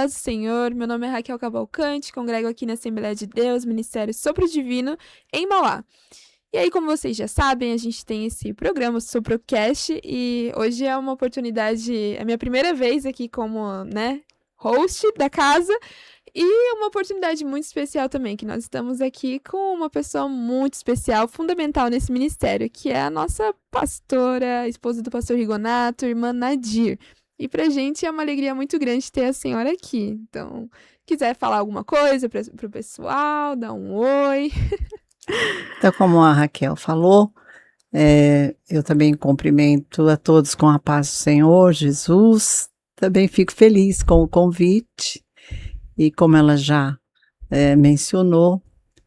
paz do Senhor. Meu nome é Raquel Cavalcante, congrego aqui na Assembleia de Deus, Ministério Sopro Divino, em Mauá. E aí, como vocês já sabem, a gente tem esse programa, o Soprocast, e hoje é uma oportunidade, é a minha primeira vez aqui como, host da casa, e uma oportunidade muito especial também, que nós estamos aqui com uma pessoa muito especial, fundamental nesse ministério, que é a nossa pastora, esposa do pastor Rigonato, irmã Nadir. E pra gente é uma alegria muito grande ter a senhora aqui. Então, quiser falar alguma coisa pro pessoal, dar um oi. Então, como a Raquel falou, eu também cumprimento a todos com a paz do Senhor Jesus. Também fico feliz com o convite e como ela já mencionou,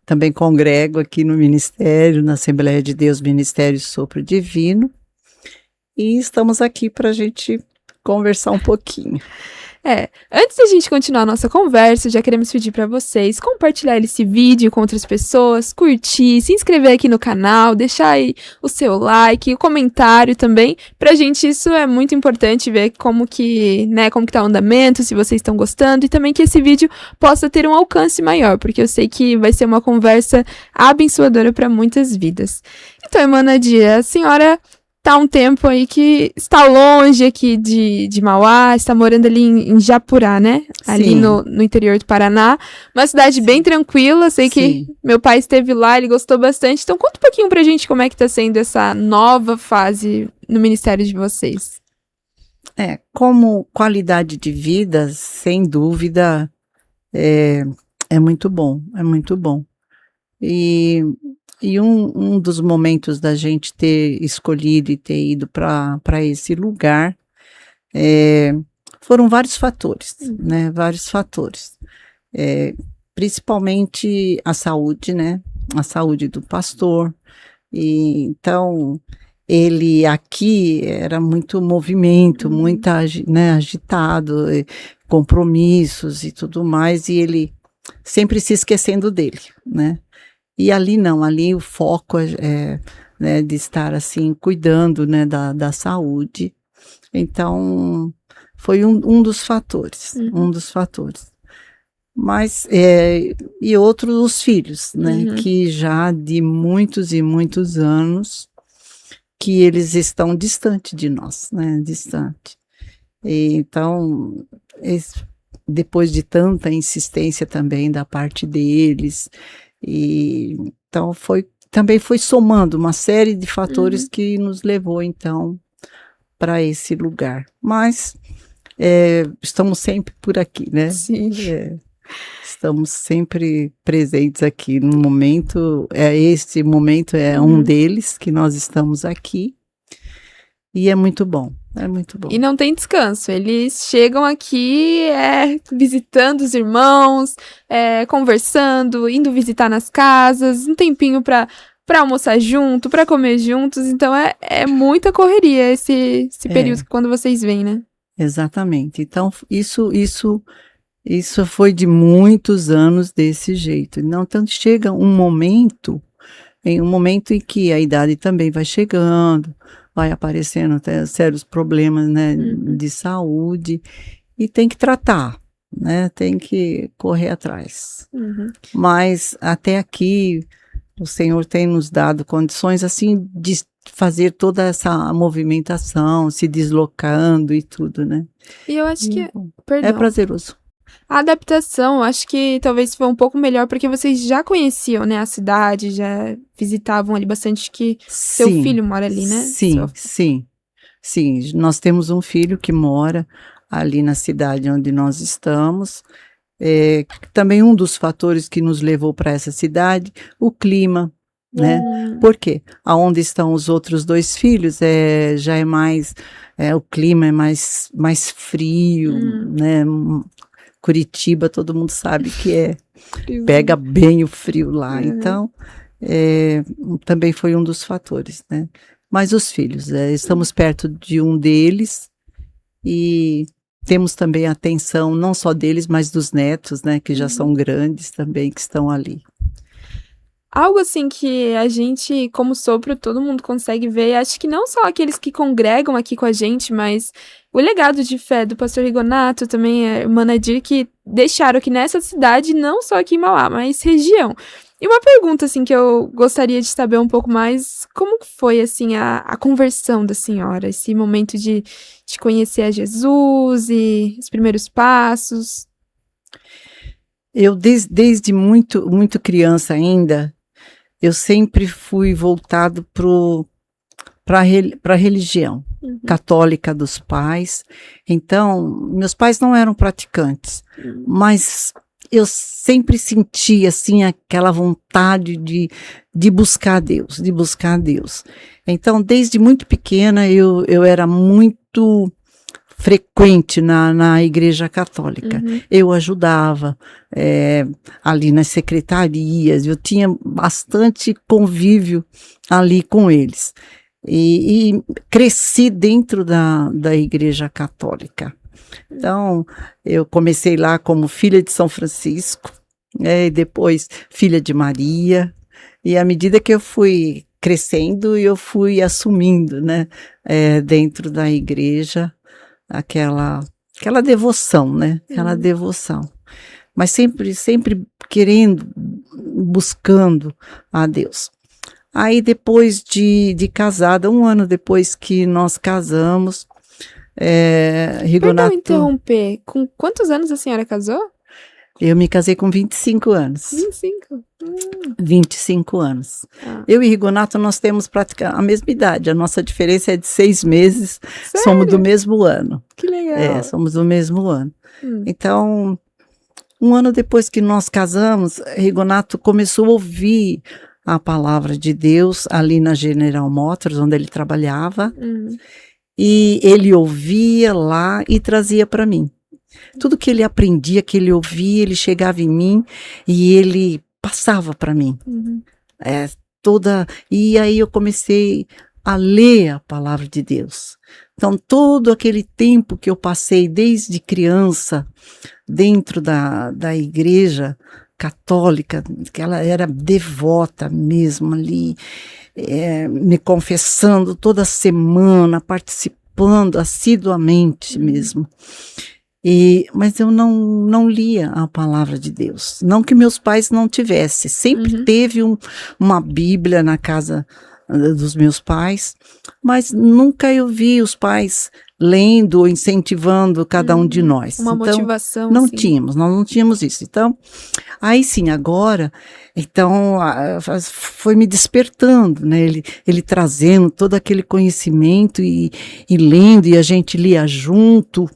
também congrego aqui no Ministério, na Assembleia de Deus, Ministério Sopro Divino, e estamos aqui para a gente conversar um pouquinho. Antes da gente continuar a nossa conversa, já queremos pedir para vocês compartilhar esse vídeo com outras pessoas, curtir, se inscrever aqui no canal, deixar aí o seu like, o comentário também. Pra gente isso é muito importante ver como que tá o andamento, se vocês estão gostando e também que esse vídeo possa ter um alcance maior, porque eu sei que vai ser uma conversa abençoadora para muitas vidas. Então, irmã Nadia, a senhora tá um tempo aí que está longe aqui de Mauá, está morando ali em Japurá, né? Ali Sim. no interior do Paraná. Uma cidade bem tranquila, sei que meu pai esteve lá, ele gostou bastante. Então conta um pouquinho pra gente como é que tá sendo essa nova fase no ministério de vocês. Como qualidade de vida, sem dúvida, é muito bom, é muito bom. E um dos momentos da gente ter escolhido e ter ido para esse lugar foram vários fatores, né? Vários fatores. Principalmente a saúde, né? A saúde do pastor. E, então, ele aqui era muito movimento, muito agitado, compromissos e tudo mais, e ele sempre se esquecendo dele, né? E ali não, ali o foco né, de estar assim, cuidando, né, da saúde. Então, foi um dos fatores, um dos fatores. Mas, e outros, os filhos, né, que já de muitos e muitos anos, que eles estão distante de nós, né, distante. E, então, depois de tanta insistência também da parte deles, e então também foi somando uma série de fatores que nos levou então para esse lugar. Mas estamos sempre por aqui, né? Sim. Estamos sempre presentes aqui no momento. Este momento é um deles que nós estamos aqui e é muito bom. É muito bom. E não tem descanso. Eles chegam aqui visitando os irmãos, conversando, indo visitar nas casas, um tempinho para almoçar junto, para comer juntos. Então é muita correria esse período quando vocês vêm, né? Exatamente. Então isso foi de muitos anos desse jeito. Não tanto chega um momento em que a idade também vai chegando, vai aparecendo até sérios problemas, né, de saúde, e tem que tratar, né, tem que correr atrás. Mas até aqui o Senhor tem nos dado condições assim de fazer toda essa movimentação, se deslocando e tudo, né? E eu acho que é prazeroso. A adaptação, acho que talvez foi um pouco melhor, porque vocês já conheciam, né, a cidade, já visitavam ali bastante, que seu filho mora ali, né? Sim. Nós temos um filho que mora ali na cidade onde nós estamos. Também um dos fatores que nos levou para essa cidade, o clima, né? Por quê? Aonde estão os outros dois filhos, já é mais, o clima é mais frio, né? Curitiba, todo mundo sabe que pega bem o frio lá, então também foi um dos fatores, né? Mas os filhos, estamos perto de um deles e temos também a atenção não só deles, mas dos netos, né? Que já são grandes também, que estão ali. algo assim que a gente, como sopro, todo mundo consegue ver. Acho que não só aqueles que congregam aqui com a gente, mas o legado de fé do pastor Rigonato, também a irmã Nadir, que deixaram aqui nessa cidade, não só aqui em Mauá, mas região. E uma pergunta, assim, que eu gostaria de saber um pouco mais, como que foi, assim, a conversão da senhora? Esse momento de conhecer a Jesus e os primeiros passos? Eu, desde muito, muito criança ainda, eu sempre fui voltado para a religião católica dos pais. Então, meus pais não eram praticantes, mas eu sempre senti, assim, aquela vontade de buscar Deus, de buscar Deus. Então, desde muito pequena, eu era muito frequente na igreja católica. Eu ajudava ali nas secretarias, eu tinha bastante convívio ali com eles. E cresci dentro da igreja católica. Então, eu comecei lá como filha de São Francisco, e depois filha de Maria, e à medida que eu fui crescendo, eu fui assumindo, né, dentro da igreja, aquela devoção, né? Aquela devoção. Mas sempre querendo, buscando a Deus. Aí depois de casada, 1 ano depois que nós casamos, Rigonato... Perdão interromper, com quantos anos a senhora casou? Eu me casei com 25 anos. 25? 25 anos. Eu e Rigonato, nós temos praticamente a mesma idade. A nossa diferença é de 6 meses. Sério? Somos do mesmo ano. Que legal. Somos do mesmo ano. Então, 1 ano depois que nós casamos, Rigonato começou a ouvir a palavra de Deus ali na General Motors, onde ele trabalhava. E ele ouvia lá e trazia para mim. Tudo que ele aprendia, que ele ouvia, ele chegava em mim e ele passava para mim. E aí eu comecei a ler a palavra de Deus. Então, todo aquele tempo que eu passei desde criança dentro da igreja católica, que ela era devota mesmo ali, me confessando toda semana, participando assiduamente mesmo. Mas eu não lia a palavra de Deus. Não que meus pais não tivessem. Sempre teve uma Bíblia na casa dos meus pais, mas nunca eu vi os pais lendo ou incentivando cada um de nós. Uma então, motivação. Não assim. tínhamos, nós não tínhamos isso. Então, aí sim, agora, então, foi me despertando, né? Ele trazendo todo aquele conhecimento e lendo, e a gente lia junto.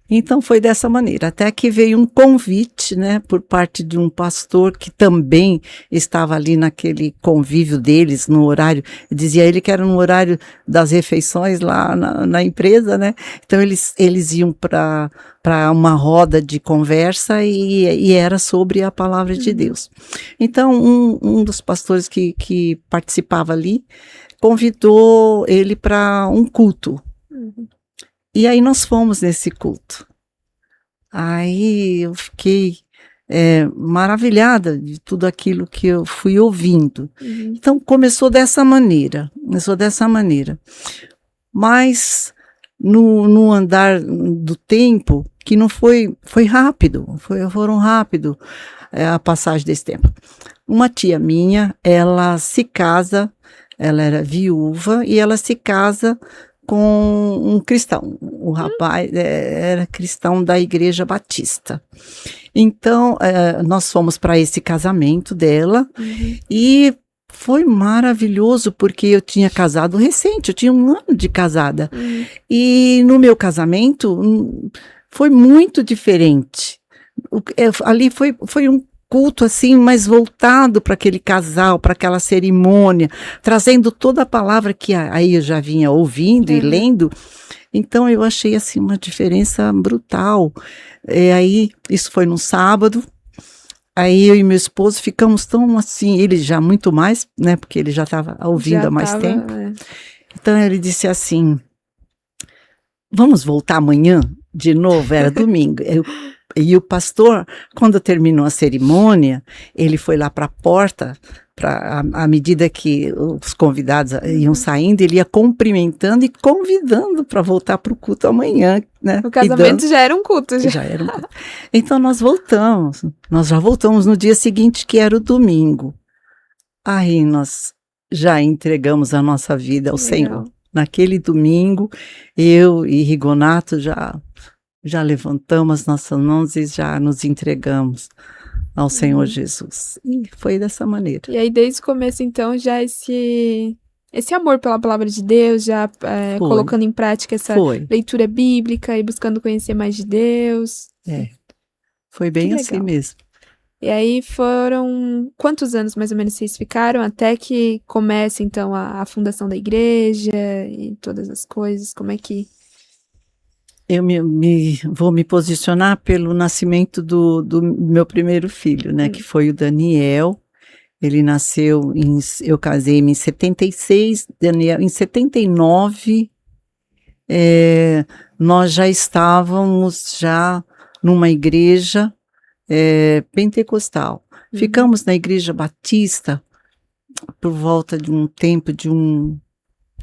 Então foi dessa maneira, até que veio um convite, né, por parte de um pastor que também estava ali naquele convívio deles, no horário, dizia ele que era no horário das refeições lá na empresa, né, então eles iam para uma roda de conversa e era sobre a palavra de Deus. Então um dos pastores que participava ali, convidou ele para um culto. E aí nós fomos nesse culto. Aí eu fiquei maravilhada de tudo aquilo que eu fui ouvindo. Então começou dessa maneira. Mas no andar do tempo, que não foi rápido, foram rápido a passagem desse tempo. Uma tia minha, ela se casa, ela era viúva e ela se casa com um cristão. O rapaz era cristão da Igreja Batista. Então, nós fomos para esse casamento dela e foi maravilhoso, porque eu tinha casado recente, eu tinha 1 ano de casada. E no meu casamento foi muito diferente. Ali foi um culto assim, mais voltado para aquele casal, para aquela cerimônia, trazendo toda a palavra que aí eu já vinha ouvindo e lendo. Então eu achei assim uma diferença brutal. Aí isso foi no sábado. Aí eu e meu esposo ficamos tão assim, ele já muito mais, né, porque ele já estava ouvindo há mais tempo. Então ele disse assim: vamos voltar amanhã de novo, era domingo. E o pastor, quando terminou a cerimônia, ele foi lá para a porta, à medida que os convidados iam saindo, ele ia cumprimentando e convidando para voltar para o culto amanhã, né? O casamento já era um culto. Já era um culto. Então nós já voltamos no dia seguinte, que era o domingo. Aí nós já entregamos a nossa vida ao Senhor. Naquele domingo, eu e Rigonato já levantamos as nossas mãos e já nos entregamos ao Senhor Jesus. E foi dessa maneira. E aí, desde o começo, então, já esse amor pela palavra de Deus, já colocando em prática essa leitura bíblica e buscando conhecer mais de Deus. Foi bem assim mesmo. E aí foram... Quantos anos, mais ou menos, vocês ficaram até que comece, então, a fundação da igreja e todas as coisas? Como é que... Eu vou me posicionar pelo nascimento do meu primeiro filho, né? Que foi o Daniel. Ele nasceu eu casei-me em 76, Daniel em 79. Nós já estávamos numa igreja pentecostal. Ficamos na igreja batista por volta de um tempo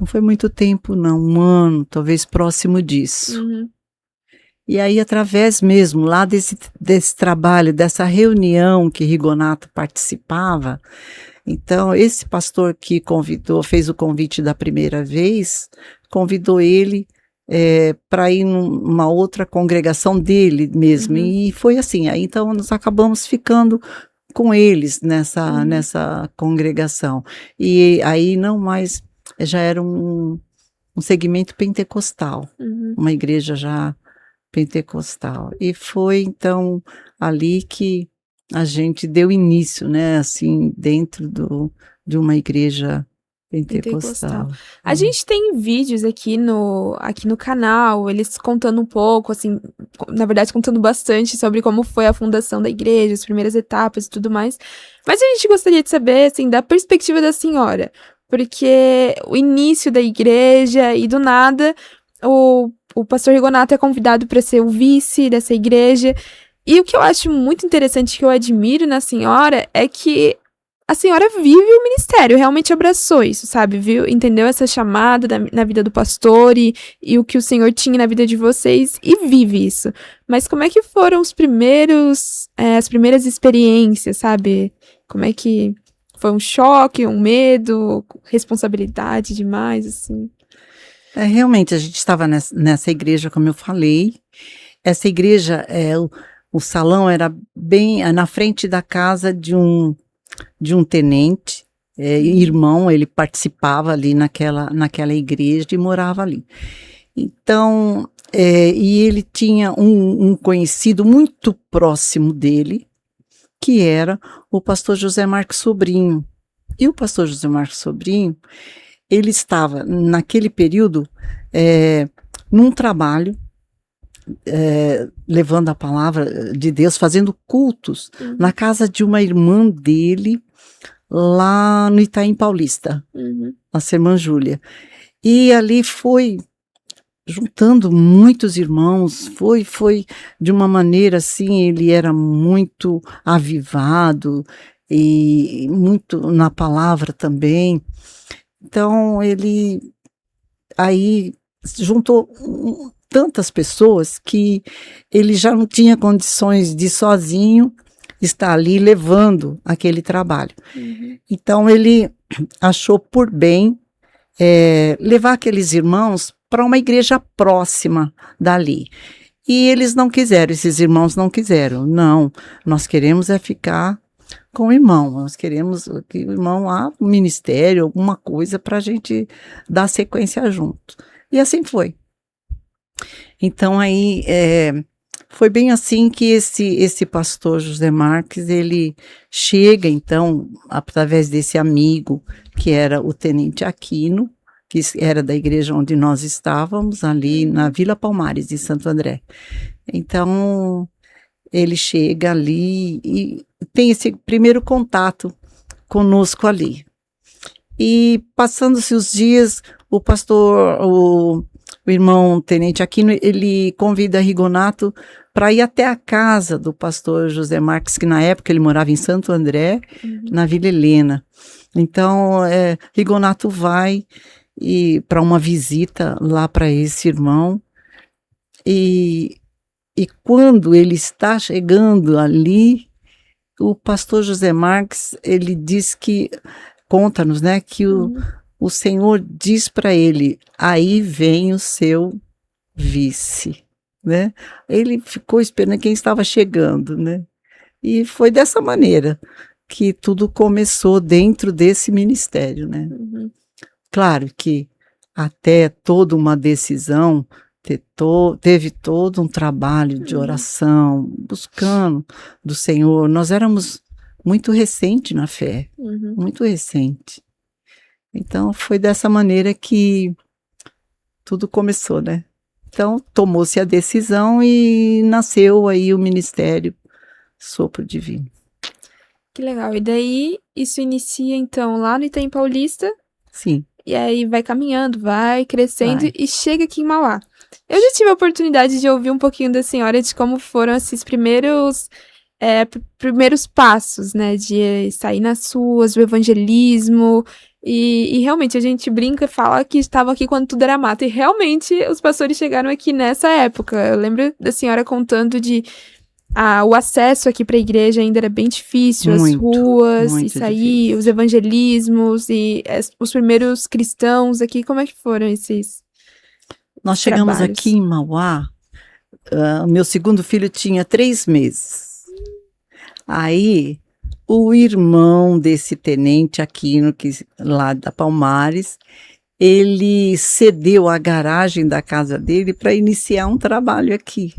não foi muito tempo, não, 1 ano, talvez próximo disso. E aí, através mesmo lá desse trabalho, dessa reunião que Rigonato participava, então esse pastor que fez o convite da primeira vez, convidou ele para ir numa outra congregação dele mesmo, e foi assim. Aí, então nós acabamos ficando com eles nessa congregação. E aí não mais... já era um segmento pentecostal, uma igreja já pentecostal. E foi, então, ali que a gente deu início, né, assim, dentro de uma igreja pentecostal. A gente tem vídeos aqui no canal, eles contando um pouco, assim, na verdade contando bastante sobre como foi a fundação da igreja, as primeiras etapas e tudo mais. Mas a gente gostaria de saber, assim, da perspectiva da senhora, porque o início da igreja e do nada o pastor Rigonato é convidado para ser o vice dessa igreja. E o que eu acho muito interessante, que eu admiro na senhora, é que a senhora vive o ministério, realmente abraçou isso, sabe? Entendeu essa chamada na vida do pastor e o que o Senhor tinha na vida de vocês e vive isso. Mas como é que foram as primeiras experiências, sabe? Como é que foi um choque, um medo, responsabilidade demais, assim? Realmente, a gente estava nessa igreja, como eu falei. Essa igreja, o salão era bem na frente da casa de um tenente, irmão. Ele participava ali naquela igreja e morava ali. Então, e ele tinha um conhecido muito próximo dele, que era o pastor José Marcos Sobrinho. E o pastor José Marcos Sobrinho, ele estava, naquele período, num trabalho, levando a palavra de Deus, fazendo cultos na casa de uma irmã dele, lá no Itaim Paulista, nossa irmã Júlia. E ali foi juntando muitos irmãos, foi de uma maneira assim, ele era muito avivado e muito na palavra também. Então, ele aí juntou tantas pessoas que ele já não tinha condições de sozinho estar ali levando aquele trabalho. Então, ele achou por bem levar aqueles irmãos para uma igreja próxima dali. E eles não quiseram, esses irmãos não quiseram. Não, nós queremos ficar com o irmão, nós queremos que o irmão lá, um ministério, alguma coisa para a gente dar sequência junto. E assim foi. Então aí foi bem assim que esse pastor José Marques, ele chega então, através desse amigo, que era o tenente Aquino, que era da igreja onde nós estávamos, ali na Vila Palmares, de Santo André. Então, ele chega ali e tem esse primeiro contato conosco ali. E passando-se os dias, o pastor, o irmão tenente Aquino, ele convida Rigonato para ir até a casa do pastor José Marques, que na época ele morava em Santo André, na Vila Helena. Então, Rigonato vai para uma visita lá para esse irmão, e quando ele está chegando ali, o pastor José Marques, ele diz que, conta-nos, né, que o Senhor diz para ele, aí vem o seu vice, né? Ele ficou esperando quem estava chegando, né? E foi dessa maneira que tudo começou dentro desse ministério, né? Claro que até toda uma decisão, teve todo um trabalho de oração, buscando do Senhor. Nós éramos muito recente na fé, muito recente. Então, foi dessa maneira que tudo começou, né? Então, tomou-se a decisão e nasceu aí o Ministério Sopro Divino. Que legal. E daí, isso inicia, então, lá no Itaim Paulista. Sim. E aí vai caminhando, vai crescendo e chega aqui em Mauá. Eu já tive a oportunidade de ouvir um pouquinho da senhora de como foram esses primeiros passos, né? De sair nas ruas, o evangelismo. E realmente a gente brinca e fala que estava aqui quando tudo era mato. E realmente os pastores chegaram aqui nessa época. Eu lembro da senhora contando de o acesso aqui para a igreja ainda era bem difícil, as ruas, e sair, difícil. Os evangelismos e os primeiros cristãos aqui, como é que foram esses Nós chegamos trabalhos? Aqui em Mauá, meu segundo filho tinha 3 meses. Aí, o irmão desse tenente Aquino, lá da Palmares, ele cedeu a garagem da casa dele para iniciar um trabalho aqui.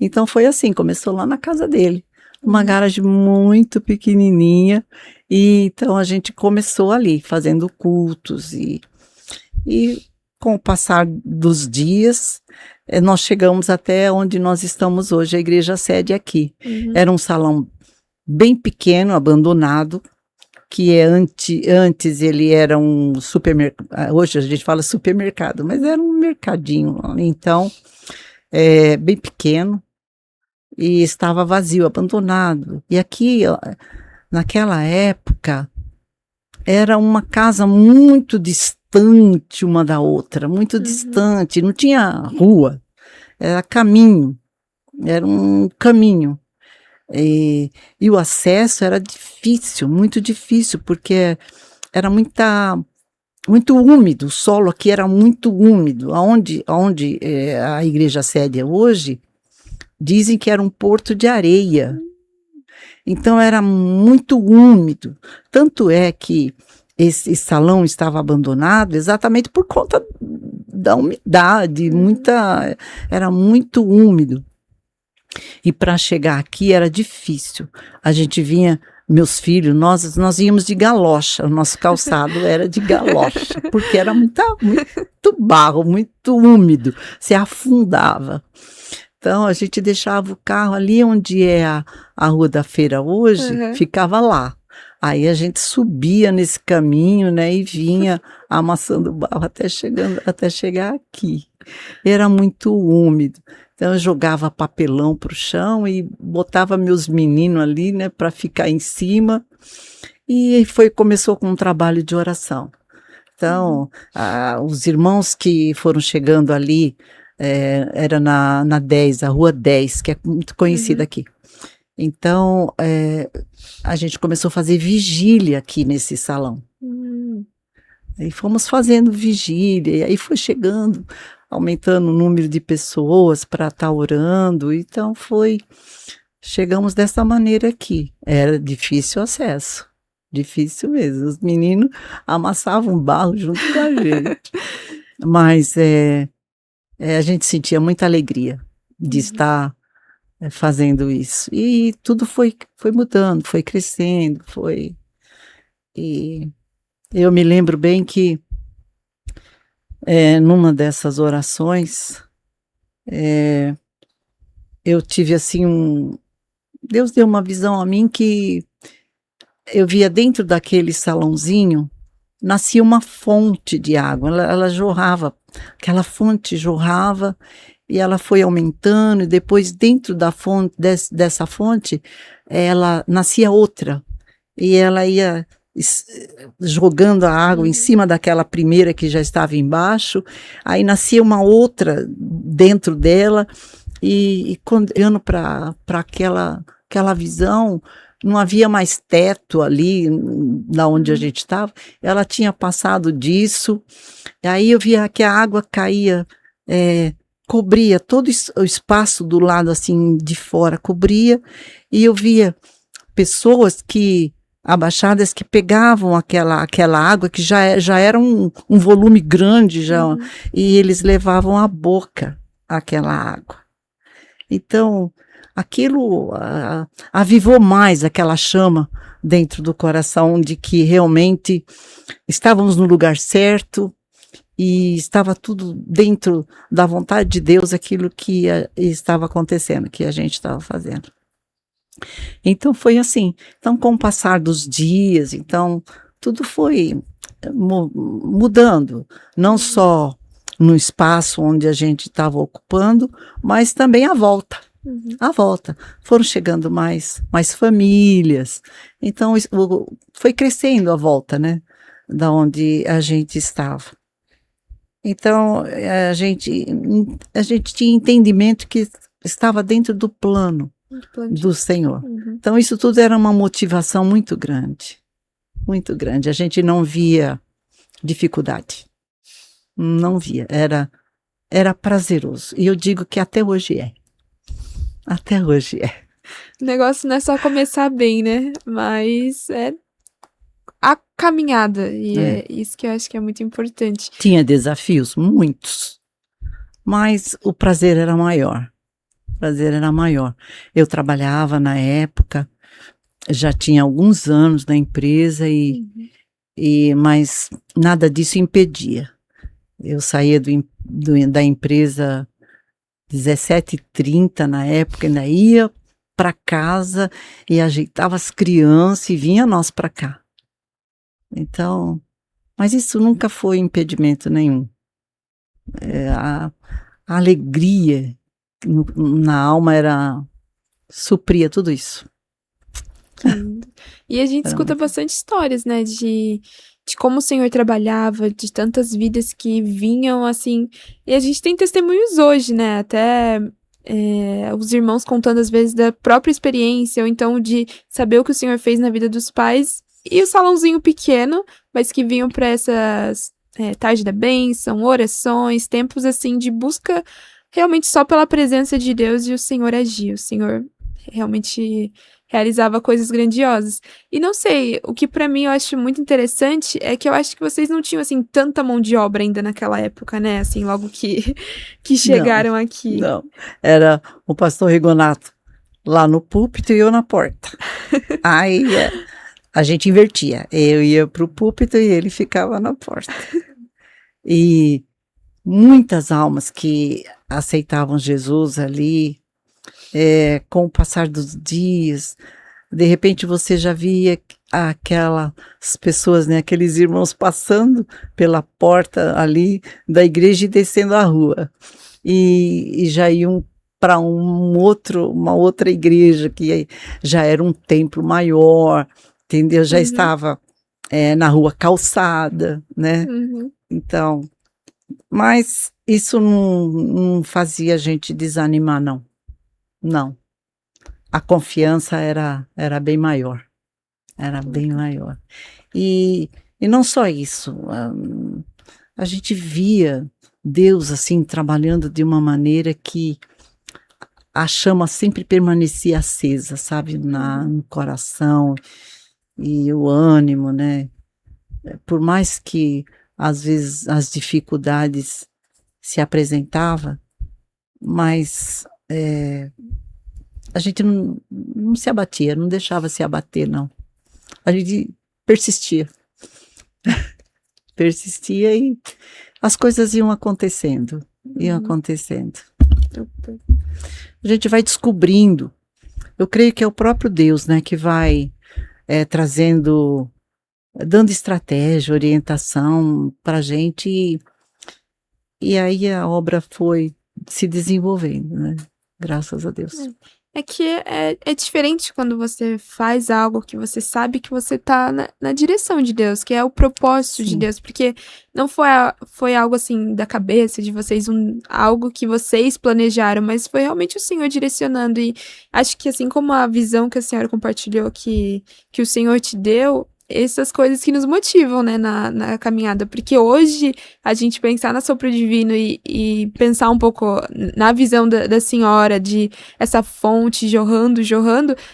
Então foi assim, começou lá na casa dele, uma garagem muito pequenininha, e então a gente começou ali, fazendo cultos, e com o passar dos dias, nós chegamos até onde nós estamos hoje, a igreja sede aqui. Era um salão bem pequeno, abandonado, que antes ele era um supermercado, hoje a gente fala supermercado, mas era um mercadinho, então, bem pequeno, e estava vazio, abandonado. E aqui, naquela época, era uma casa muito distante uma da outra, muito distante, não tinha rua, era caminho, era um caminho. E o acesso era difícil, muito difícil, porque era muito úmido, o solo aqui era muito úmido. Onde a igreja sede é hoje, dizem que era um porto de areia. Então era muito úmido. Tanto é que esse salão estava abandonado exatamente por conta da umidade, era muito úmido. E para chegar aqui era difícil. A gente vinha, meus filhos, nós íamos de galocha, o nosso calçado era de galocha, porque era muito barro, muito úmido, se afundava. Então, a gente deixava o carro ali onde é a Rua da Feira hoje, ficava lá. Aí a gente subia nesse caminho, né, e vinha amassando barro até chegar aqui. Era muito úmido. Então, eu jogava papelão para o chão e botava meus meninos ali, né, para ficar em cima. E começou com um trabalho de oração. Então, os irmãos que foram chegando ali, era na 10, a Rua 10, que é muito conhecida aqui. Então, a gente começou a fazer vigília aqui nesse salão. Aí fomos fazendo vigília, e aí foi chegando, aumentando o número de pessoas para estar orando. Então, chegamos dessa maneira aqui. Era difícil o acesso, difícil mesmo. Os meninos amassavam barro junto com a gente. Mas a gente sentia muita alegria de estar fazendo isso. E tudo foi mudando, foi crescendo, E eu me lembro bem que numa dessas orações, eu tive assim Deus deu uma visão a mim que eu via dentro daquele salãozinho, nascia uma fonte de água, ela jorrava, aquela fonte jorrava, e ela foi aumentando, e depois dentro da fonte, dessa fonte, ela nascia outra, e ela ia jogando a água em cima daquela primeira que já estava embaixo, aí nascia uma outra dentro dela, e quando olhando para aquela visão, não havia mais teto ali, da onde a gente estava, ela tinha passado disso, e aí eu via que a água caía, cobria todo o espaço do lado assim de fora, cobria, e eu via pessoas abaixadas que pegavam aquela água que já era um volume grande já, e eles levavam à boca aquela água. Então, aquilo avivou mais aquela chama dentro do coração de que realmente estávamos no lugar certo e estava tudo dentro da vontade de Deus, aquilo que estava acontecendo, que a gente estava fazendo. Então foi assim. Então, com o passar dos dias, então tudo foi mudando, não só no espaço onde a gente estava ocupando, mas também à volta. À volta. Foram chegando mais famílias. Então, foi crescendo a volta, né? Da onde a gente estava. Então, a gente tinha entendimento que estava dentro do plano do Senhor. Então, isso tudo era uma motivação muito grande. Muito grande. A gente não via dificuldade. Não via. Era prazeroso. E eu digo que até hoje é. Até hoje é. O negócio não é só começar bem, né? Mas é a caminhada. E é isso que eu acho que é muito importante. Tinha desafios, muitos. Mas o prazer era maior. O prazer era maior. Eu trabalhava na época, já tinha alguns anos na empresa, mas nada disso impedia. Eu saía da empresa 17h30 na época, ainda ia para casa e ajeitava as crianças e vinha nós para cá. Então, mas isso nunca foi impedimento nenhum. A alegria na alma supria tudo isso. E a gente escuta bastante histórias, né, de como o Senhor trabalhava, de tantas vidas que vinham, assim, e a gente tem testemunhos hoje, né, até os irmãos contando às vezes da própria experiência, ou então de saber o que o Senhor fez na vida dos pais, e o salãozinho pequeno, mas que vinham para essas tarde da bênção, orações, tempos, assim, de busca realmente só pela presença de Deus, e o Senhor agia, o Senhor realmente realizava coisas grandiosas. E não sei, o que pra mim eu acho muito interessante é que eu acho que vocês não tinham, assim, tanta mão de obra ainda naquela época, né? Assim, logo que chegaram aqui. Não, era o pastor Rigonato lá no púlpito e eu na porta. Aí a gente invertia. Eu ia pro púlpito e ele ficava na porta. E muitas almas que aceitavam Jesus ali, com o passar dos dias, de repente você já via aquelas pessoas, né, aqueles irmãos passando pela porta ali da igreja e descendo a rua, e já iam para uma outra igreja que já era um templo maior, entendeu? Já estava na rua Calçada, né? Então, mas isso não fazia a gente desanimar, não. Não. A confiança era bem maior. Era bem maior. E não só isso. A gente via Deus assim trabalhando de uma maneira que a chama sempre permanecia acesa, sabe? No coração e o ânimo, né? Por mais que às vezes as dificuldades se apresentavam, mas a gente não se abatia, não deixava se abater, não. A gente persistia. Persistia e as coisas iam acontecendo. A gente vai descobrindo. Eu creio que é o próprio Deus, né, que vai dando estratégia, orientação para a gente. E aí a obra foi se desenvolvendo, né? Graças a Deus. É que é diferente quando você faz algo que você sabe que você tá na direção de Deus, que é o propósito de Sim. Deus, porque não foi algo assim da cabeça de vocês, algo que vocês planejaram, mas foi realmente o Senhor direcionando. E acho que assim como a visão que a senhora compartilhou que o Senhor te deu, essas coisas que nos motivam, né, na caminhada. Porque hoje, a gente pensar na sopro divino e pensar um pouco na visão da senhora, de essa fonte jorrando,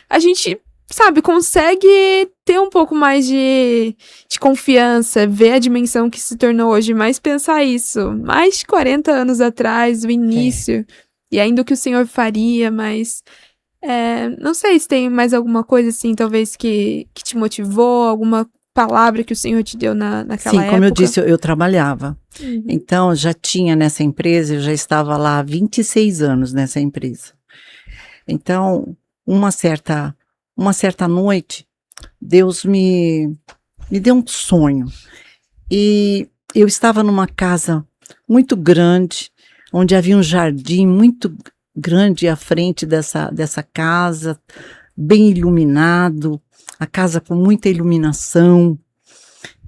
a gente, sabe, consegue ter um pouco mais de confiança, ver a dimensão que se tornou hoje, mas pensar isso, mais de 40 anos atrás, o início, e ainda o que o Senhor faria, mas... não sei se tem mais alguma coisa assim, talvez que te motivou, alguma palavra que o Senhor te deu naquela época. Sim, como eu disse, eu trabalhava. Uhum. Então, já tinha nessa empresa, eu já estava lá há 26 anos nessa empresa. Então, uma certa noite, Deus me deu um sonho. E eu estava numa casa muito grande, onde havia um jardim muito grande à frente dessa casa, bem iluminado, a casa com muita iluminação.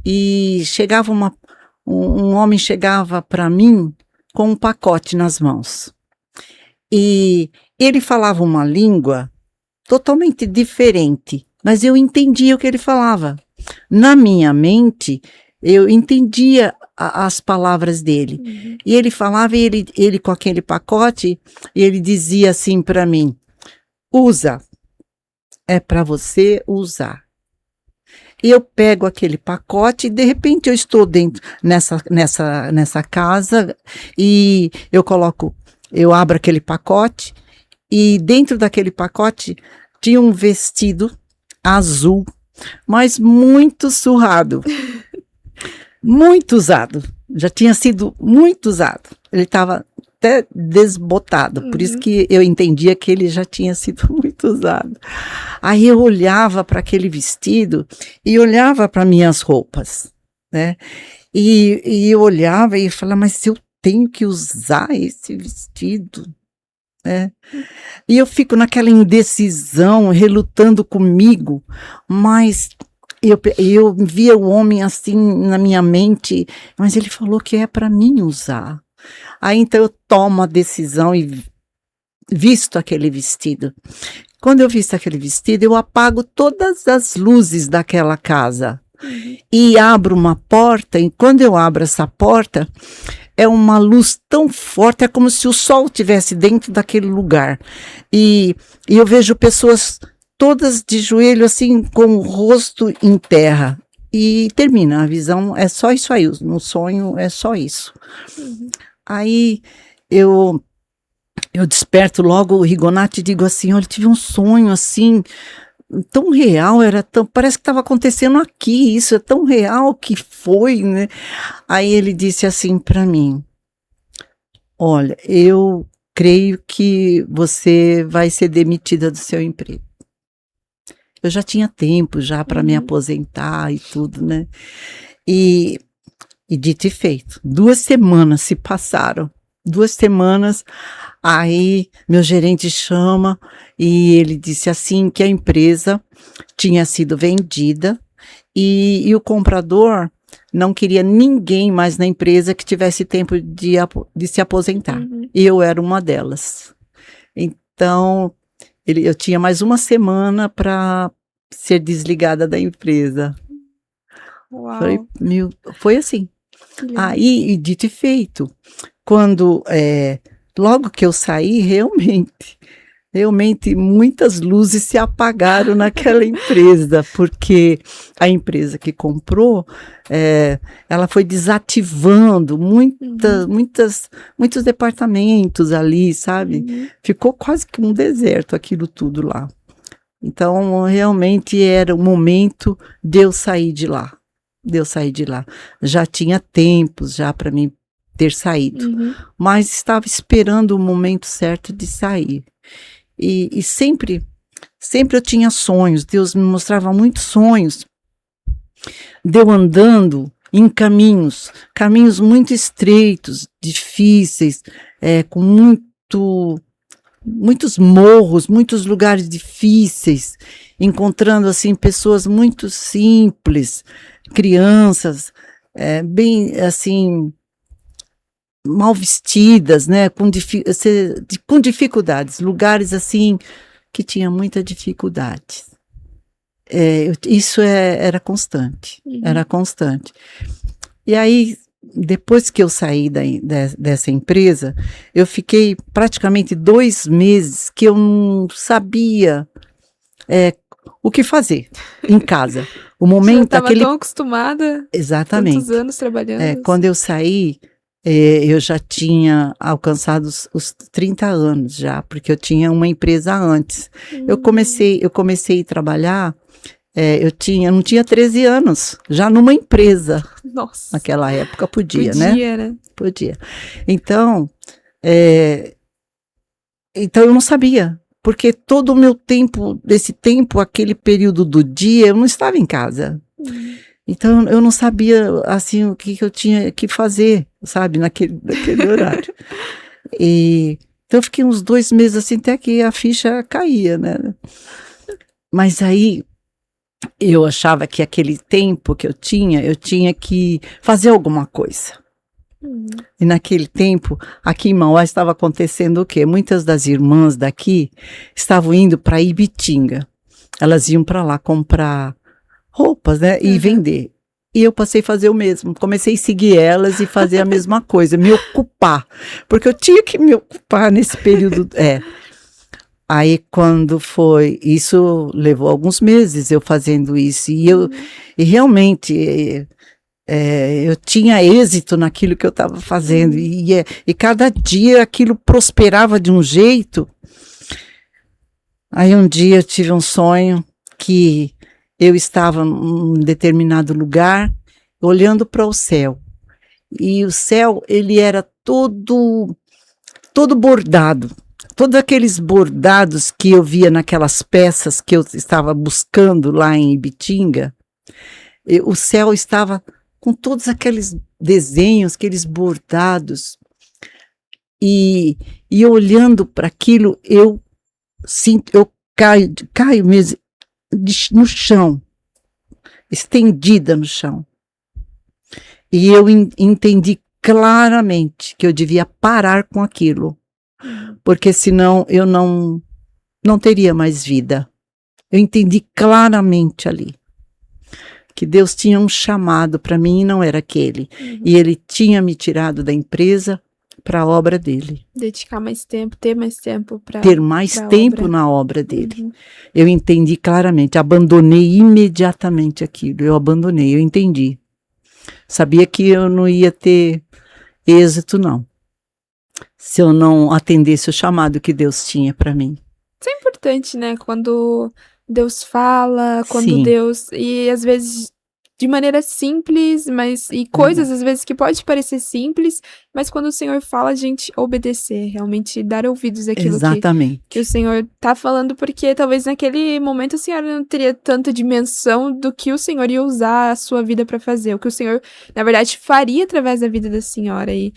E chegava um homem chegava para mim com um pacote nas mãos. E ele falava uma língua totalmente diferente, mas eu entendia o que ele falava. Na minha mente, eu entendia as palavras dele. Uhum. E ele falava, e ele com aquele pacote, ele dizia assim para mim: usa, é para você usar. E eu pego aquele pacote e de repente eu estou dentro nessa casa e eu abro aquele pacote e dentro daquele pacote tinha um vestido azul, mas muito surrado, muito usado, já tinha sido muito usado, ele estava até desbotado, por isso que eu entendia que ele já tinha sido muito usado. Aí eu olhava para aquele vestido e olhava para minhas roupas, né? E eu olhava e falava, mas eu tenho que usar esse vestido, né? E eu fico naquela indecisão, relutando comigo, mas eu via o homem assim na minha mente, mas ele falou que é para mim usar. Aí então eu tomo a decisão e visto aquele vestido. Quando eu visto aquele vestido, eu apago todas as luzes daquela casa e abro uma porta, e quando eu abro essa porta, é uma luz tão forte, é como se o sol estivesse dentro daquele lugar. E eu vejo pessoas todas de joelho, assim, com o rosto em terra. E termina, a visão é só isso aí, no sonho é só isso. Aí eu desperto logo o Rigonati e digo assim, olha, tive um sonho assim, tão real, parece que estava acontecendo aqui, isso é tão real que foi, né? Aí ele disse assim para mim, olha, eu creio que você vai ser demitida do seu emprego. Eu já tinha tempo já para me aposentar e tudo, né? E dito e feito, 2 semanas se passaram, 2 semanas, aí meu gerente chama e ele disse assim que a empresa tinha sido vendida e o comprador não queria ninguém mais na empresa que tivesse tempo de se aposentar. E eu era uma delas. Então, eu tinha mais 1 semana para ser desligada da empresa. Uau. Foi assim. Aí, dito e feito, quando, logo que eu saí, realmente muitas luzes se apagaram naquela empresa, porque a empresa que comprou, ela foi desativando muitos departamentos ali, sabe? Ficou quase que um deserto aquilo tudo lá. Então, realmente era o momento de eu sair de lá. Já tinha tempos já para mim ter saído, mas estava esperando o momento certo de sair. E sempre eu tinha sonhos, Deus me mostrava muitos sonhos, de eu andando em caminhos muito estreitos, difíceis, com muitos morros, muitos lugares difíceis, encontrando assim pessoas muito simples, crianças, bem assim mal vestidas, né, com dificuldades, lugares assim que tinha muita dificuldade. Isso era constante, era constante. E aí, depois que eu saí dessa empresa, eu fiquei praticamente 2 meses que eu não sabia o que fazer em casa. O momento, estava tão acostumada, exatamente, tantos anos trabalhando. Quando eu saí, eu já tinha alcançado os 30 anos já, porque eu tinha uma empresa antes. Eu comecei a trabalhar, eu não tinha 13 anos, já numa empresa. Nossa. Naquela época podia, né? Podia, né? Podia. Então eu não sabia, porque todo o meu tempo, aquele período do dia, eu não estava em casa. Então eu não sabia, assim, o que eu tinha que fazer, sabe, naquele horário. Então eu fiquei uns 2 meses assim, até que a ficha caía, né? Mas aí eu achava que aquele tempo que eu tinha que fazer alguma coisa. E naquele tempo, aqui em Mauá estava acontecendo o quê? Muitas das irmãs daqui estavam indo para Ibitinga. Elas iam para lá comprar roupas, né? E vender. E eu passei a fazer o mesmo. Comecei a seguir elas e fazer a mesma coisa, me ocupar. Porque eu tinha que me ocupar nesse período. Aí quando foi, isso levou alguns meses eu fazendo isso. E realmente eu tinha êxito naquilo que eu estava fazendo. E cada dia aquilo prosperava de um jeito. Aí um dia eu tive um sonho que eu estava em um determinado lugar, olhando para o céu. E o céu, ele era todo bordado. Todos aqueles bordados que eu via naquelas peças que eu estava buscando lá em Ibitinga, o céu estava com todos aqueles desenhos, aqueles bordados. E olhando para aquilo, eu caio mesmo no chão, estendida no chão. E eu entendi claramente que eu devia parar com aquilo, porque senão eu não teria mais vida. Eu entendi claramente ali que Deus tinha um chamado para mim e não era aquele. E Ele tinha me tirado da empresa para a obra dele. Dedicar mais tempo, ter mais tempo para ter mais tempo obra. na obra dele. Eu entendi claramente, abandonei imediatamente aquilo. Eu abandonei, eu entendi. Sabia que eu não ia ter êxito, não, se eu não atendesse o chamado que Deus tinha para mim. Isso é importante, né? Quando Deus fala, quando Sim. Deus... E às vezes de maneira simples, e coisas às vezes que pode parecer simples, mas quando o Senhor fala, a gente obedecer, realmente dar ouvidos àquilo que o Senhor tá falando, porque talvez naquele momento a senhora não teria tanta dimensão do que o Senhor ia usar a sua vida para fazer, o que o Senhor, na verdade, faria através da vida da senhora. E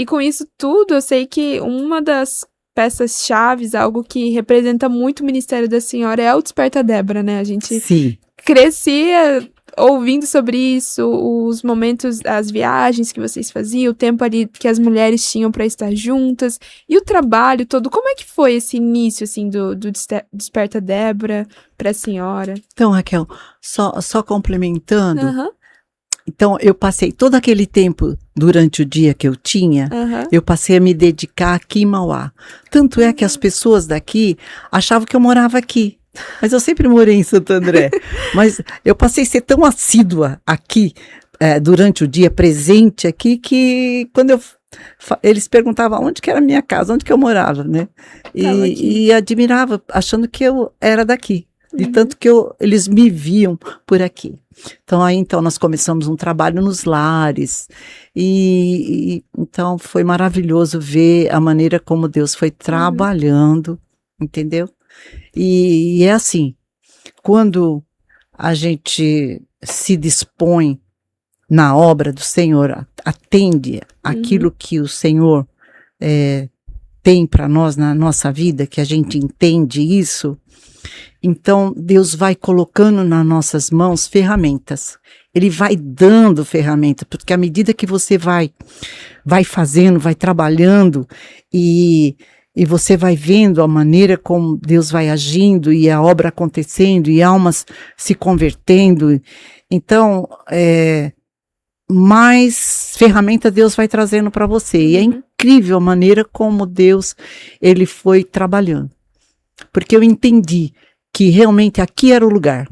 com isso tudo, eu sei que uma das peças-chaves, algo que representa muito o ministério da senhora é o Desperta Débora, né? A gente crescia ouvindo sobre isso, os momentos, as viagens que vocês faziam, o tempo ali que as mulheres tinham para estar juntas, e o trabalho todo. Como é que foi esse início, assim, do Desperta Débora para a senhora? Então, Raquel, só complementando, então eu passei todo aquele tempo, durante o dia que eu tinha, eu passei a me dedicar aqui em Mauá. Tanto é que as pessoas daqui achavam que eu morava aqui. Mas eu sempre morei em Santo André. Mas eu passei a ser tão assídua aqui, durante o dia, presente aqui, que quando eles perguntavam onde que era a minha casa, onde que eu morava, né? E admirava, achando que eu era daqui. De tanto que eles me viam por aqui. Então nós começamos um trabalho nos lares. Então foi maravilhoso ver a maneira como Deus foi trabalhando, entendeu? E é assim, quando a gente se dispõe na obra do Senhor, atende aquilo que o Senhor tem para nós na nossa vida, que a gente entende isso, então Deus vai colocando nas nossas mãos ferramentas. Ele vai dando ferramentas, porque à medida que você vai fazendo, vai trabalhando e você vai vendo a maneira como Deus vai agindo e a obra acontecendo e almas se convertendo. Então, mais ferramenta Deus vai trazendo para você. E é incrível a maneira como Deus ele foi trabalhando. Porque eu entendi que realmente aqui era o lugar.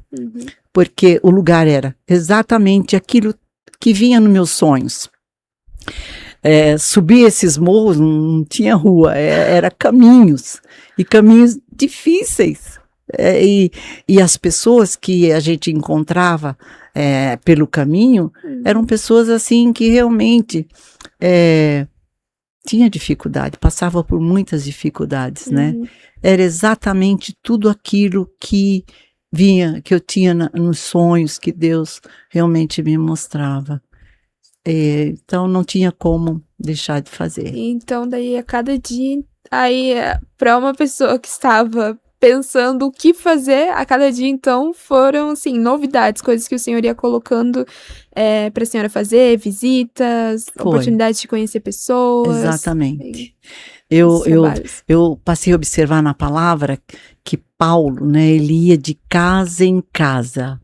Porque o lugar era exatamente aquilo que vinha nos meus sonhos. Subir esses morros não tinha rua, era caminhos, e caminhos difíceis. E as pessoas que a gente encontrava pelo caminho eram pessoas assim que realmente tinha dificuldade, passava por muitas dificuldades, né? Era exatamente tudo aquilo que vinha, que eu tinha nos sonhos que Deus realmente me mostrava. Então não tinha como deixar de fazer. Então daí a cada dia, aí para uma pessoa que estava pensando o que fazer, a cada dia então foram assim novidades, coisas que o Senhor ia colocando para a senhora fazer, visitas, oportunidade de conhecer pessoas. Exatamente. Eu passei a observar na palavra que Paulo, né, ele ia de casa em casa.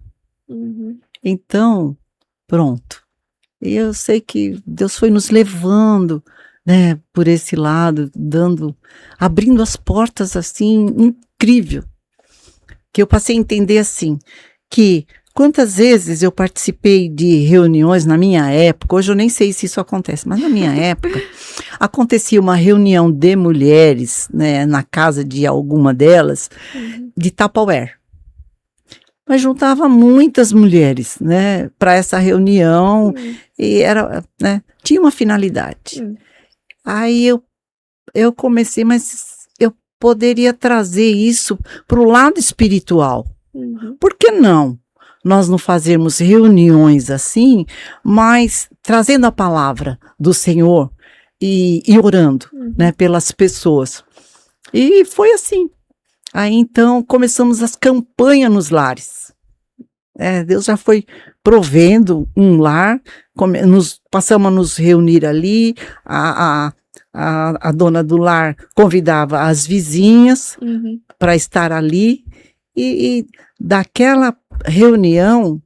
Então, pronto. E eu sei que Deus foi nos levando, né, por esse lado, abrindo as portas assim, incrível. Que eu passei a entender assim, que quantas vezes eu participei de reuniões na minha época, hoje eu nem sei se isso acontece, mas na minha época, acontecia uma reunião de mulheres, né, na casa de alguma delas, de Tupperware. Mas juntava muitas mulheres, né, para essa reunião, e era, né, tinha uma finalidade. Aí eu comecei, mas eu poderia trazer isso para o lado espiritual. Por que não? Nós não fazemos reuniões assim, mas trazendo a palavra do Senhor e orando, né, pelas pessoas. E foi assim. Aí então começamos as campanhas nos lares. Deus já foi provendo um lar, passamos a nos reunir ali, a dona do lar convidava as vizinhas para estar ali, e daquela reunião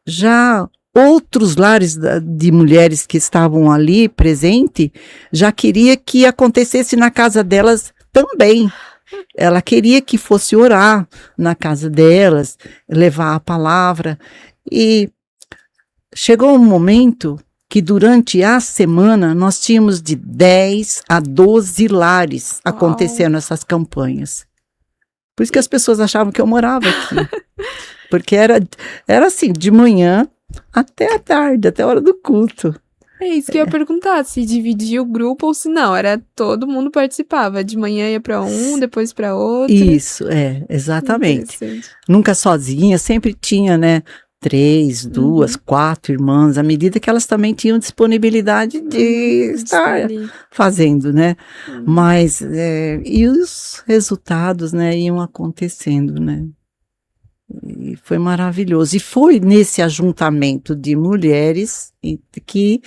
já outros lares de mulheres que estavam ali presentes já queria que acontecesse na casa delas também. Ela queria que fosse orar na casa delas, levar a palavra. E chegou um momento que durante a semana nós tínhamos de 10 a 12 lares acontecendo essas campanhas. Por isso que as pessoas achavam que eu morava aqui. Porque era assim, de manhã até a tarde, até a hora do culto. É isso que eu ia perguntar, se dividia o grupo ou se não, era todo mundo participava, de manhã ia para um, depois para outro. Isso, exatamente. Nunca sozinha, sempre tinha, né, 3, 2, 4 irmãs, à medida que elas também tinham disponibilidade de estar fazendo, né, mas, e os resultados, né, iam acontecendo, né. E foi maravilhoso. E foi nesse ajuntamento de mulheres que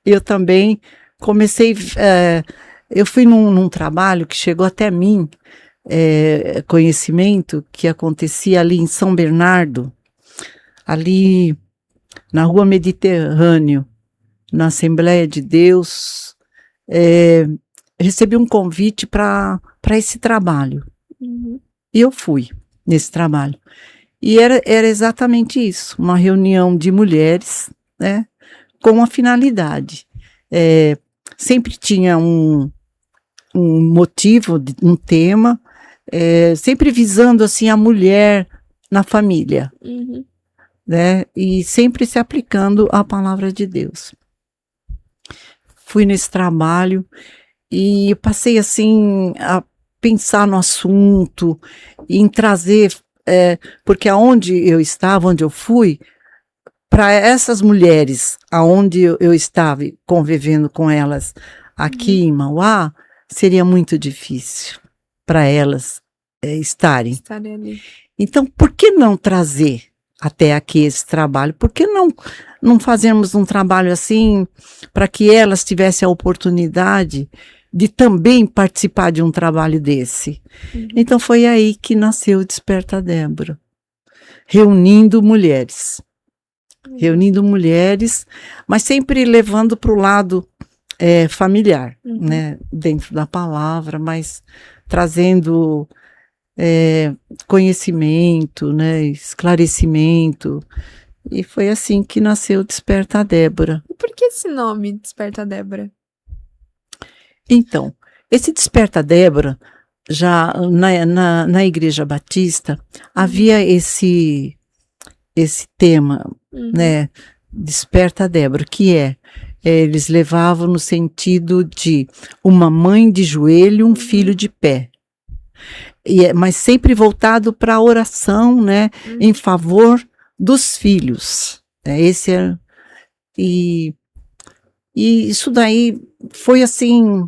eu também comecei. Eu fui num trabalho que chegou até mim, conhecimento que acontecia ali em São Bernardo, ali na Rua Mediterrâneo, na Assembleia de Deus. Recebi um convite para esse trabalho. E eu fui nesse trabalho. E era exatamente isso, uma reunião de mulheres, né, com uma finalidade. Sempre tinha um motivo, um tema, sempre visando assim a mulher na família, né, e sempre se aplicando à palavra de Deus. Fui nesse trabalho e passei assim a pensar no assunto, em trazer, porque aonde eu estava, onde eu fui, para essas mulheres, aonde eu estava convivendo com elas aqui em Mauá, seria muito difícil para elas estarem. Estarem ali. Então, por que não trazer até aqui esse trabalho? Por que não fazermos um trabalho assim para que elas tivessem a oportunidade de também participar de um trabalho desse? Então, foi aí que nasceu o Desperta Débora, reunindo mulheres, mas sempre levando para o lado familiar, né? Dentro da palavra, mas trazendo conhecimento, né? Esclarecimento. E foi assim que nasceu o Desperta Débora. E por que esse nome, Desperta Débora? Então, esse Desperta Débora, já na Igreja Batista, havia esse tema, né? Desperta Débora, que eles levavam no sentido de uma mãe de joelho, um filho de pé. Mas sempre voltado para a oração, né? Em favor dos filhos. E isso daí foi assim,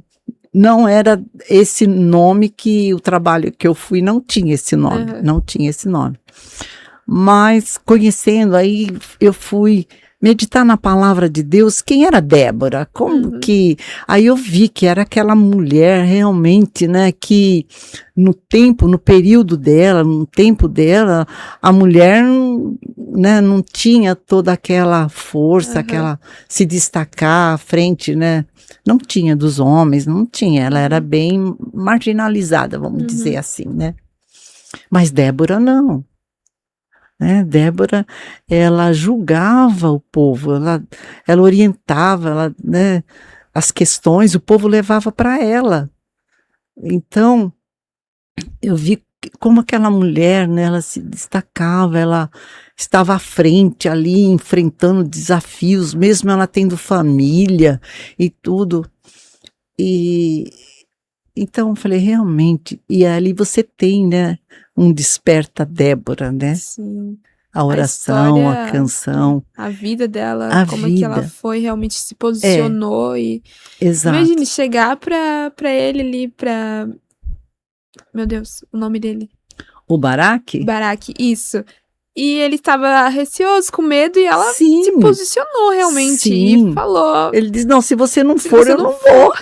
não era esse nome que o trabalho que eu fui, não tinha esse nome. Mas conhecendo, aí eu fui meditar na palavra de Deus, quem era Débora? Como que... Aí eu vi que era aquela mulher realmente, né, que no período dela, no tempo dela, a mulher, né, não tinha toda aquela força, aquela se destacar à frente, né, não tinha dos homens, não tinha, ela era bem marginalizada, vamos dizer assim, né. Mas Débora não. Débora, ela julgava o povo, ela orientava, né, as questões, o povo levava para ela. Então, eu vi como aquela mulher, né, ela se destacava, ela estava à frente ali, enfrentando desafios, mesmo ela tendo família e tudo. Então, eu falei, realmente, e ali você tem, né, um Desperta Débora, né? Sim. A oração, história, a canção. A vida dela, como é que ela foi, realmente se posicionou. Exato. Imagine chegar pra ele ali, meu Deus, o nome dele. O Baraque? Baraque, isso. E ele estava receoso, com medo, e ela se posicionou realmente e falou. Ele diz, não, se você não for, eu não vou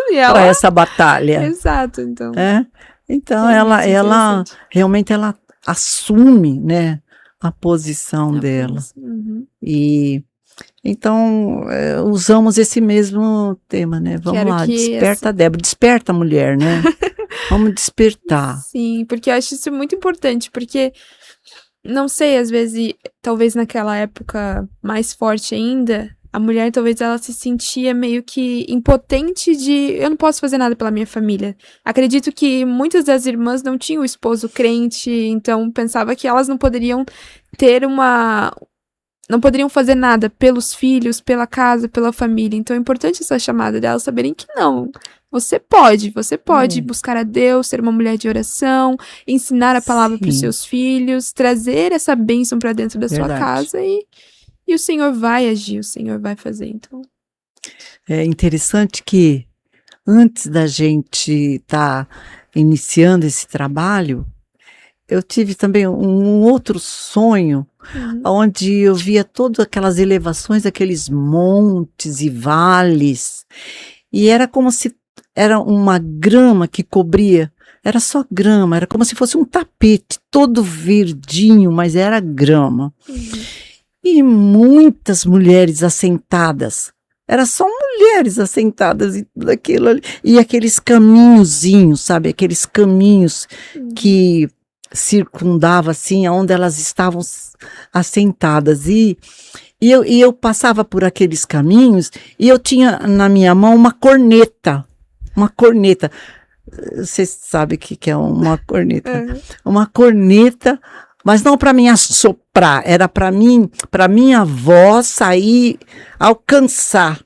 para essa batalha. Exato, então. Então, ela realmente ela assume, né, a posição dela. E então usamos esse mesmo tema, né? Vamos lá, desperta Débora, desperta a mulher, né? Vamos despertar. Sim, porque eu acho isso muito importante, porque não sei, às vezes, talvez naquela época mais forte ainda, a mulher talvez ela se sentia meio que impotente eu não posso fazer nada pela minha família. Acredito que muitas das irmãs não tinham o esposo crente, então pensava que elas não poderiam não poderiam fazer nada pelos filhos, pela casa, pela família. Então é importante essa chamada delas saberem que não. Você pode buscar a Deus, ser uma mulher de oração, ensinar a palavra para os seus filhos, trazer essa bênção para dentro da sua casa e o Senhor vai agir, o Senhor vai fazer. Então, é interessante que antes da gente estar iniciando esse trabalho, eu tive também um outro sonho, onde eu via todas aquelas elevações, aqueles montes e vales, e era como se era uma grama que cobria, era só grama, era como se fosse um tapete, todo verdinho, mas era grama. E muitas mulheres assentadas, era só mulheres assentadas e tudo aquilo ali, e aqueles caminhozinhos, sabe, aqueles caminhos que circundava assim, onde elas estavam assentadas, e eu passava por aqueles caminhos, e eu tinha na minha mão uma corneta, você sabe o que é uma corneta, uma corneta, mas não para mim assoprar, era para minha voz sair, alcançar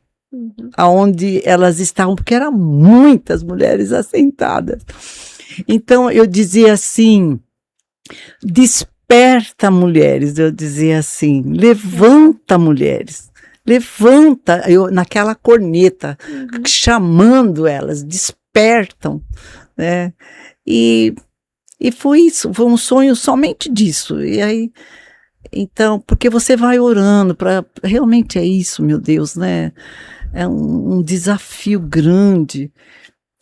aonde elas estavam, porque eram muitas mulheres assentadas. Então eu dizia assim, desperta mulheres, eu dizia assim, levanta mulheres, levanta, naquela corneta, chamando elas, despertam, né? E foi isso, foi um sonho somente disso. E aí, então, porque você vai orando para realmente é isso, meu Deus, né? É um desafio grande.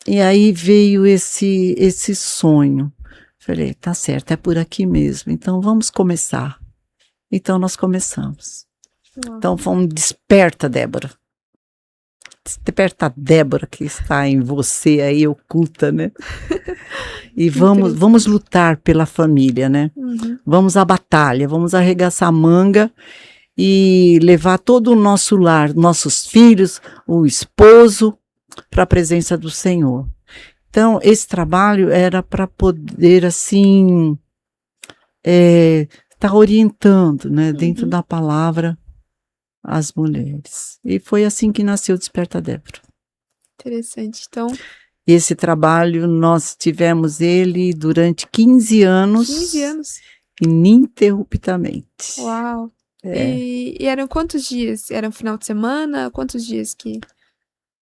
E aí veio esse sonho. Falei, tá certo, é por aqui mesmo. Então vamos começar. Então nós começamos. Então foi um desperta, Débora. Desperta a Débora que está em você aí oculta, né? E vamos lutar pela família, né? Vamos à batalha, vamos arregaçar a manga e levar todo o nosso lar, nossos filhos, o esposo, para a presença do Senhor. Então, esse trabalho era para poder, assim, estar orientando, né, dentro da palavra, as mulheres. E foi assim que nasceu o Desperta Débora. Interessante. Então, esse trabalho, nós tivemos ele durante 15 anos. 15 anos? Ininterruptamente. Uau! E eram quantos dias? Era um final de semana? Quantos dias que...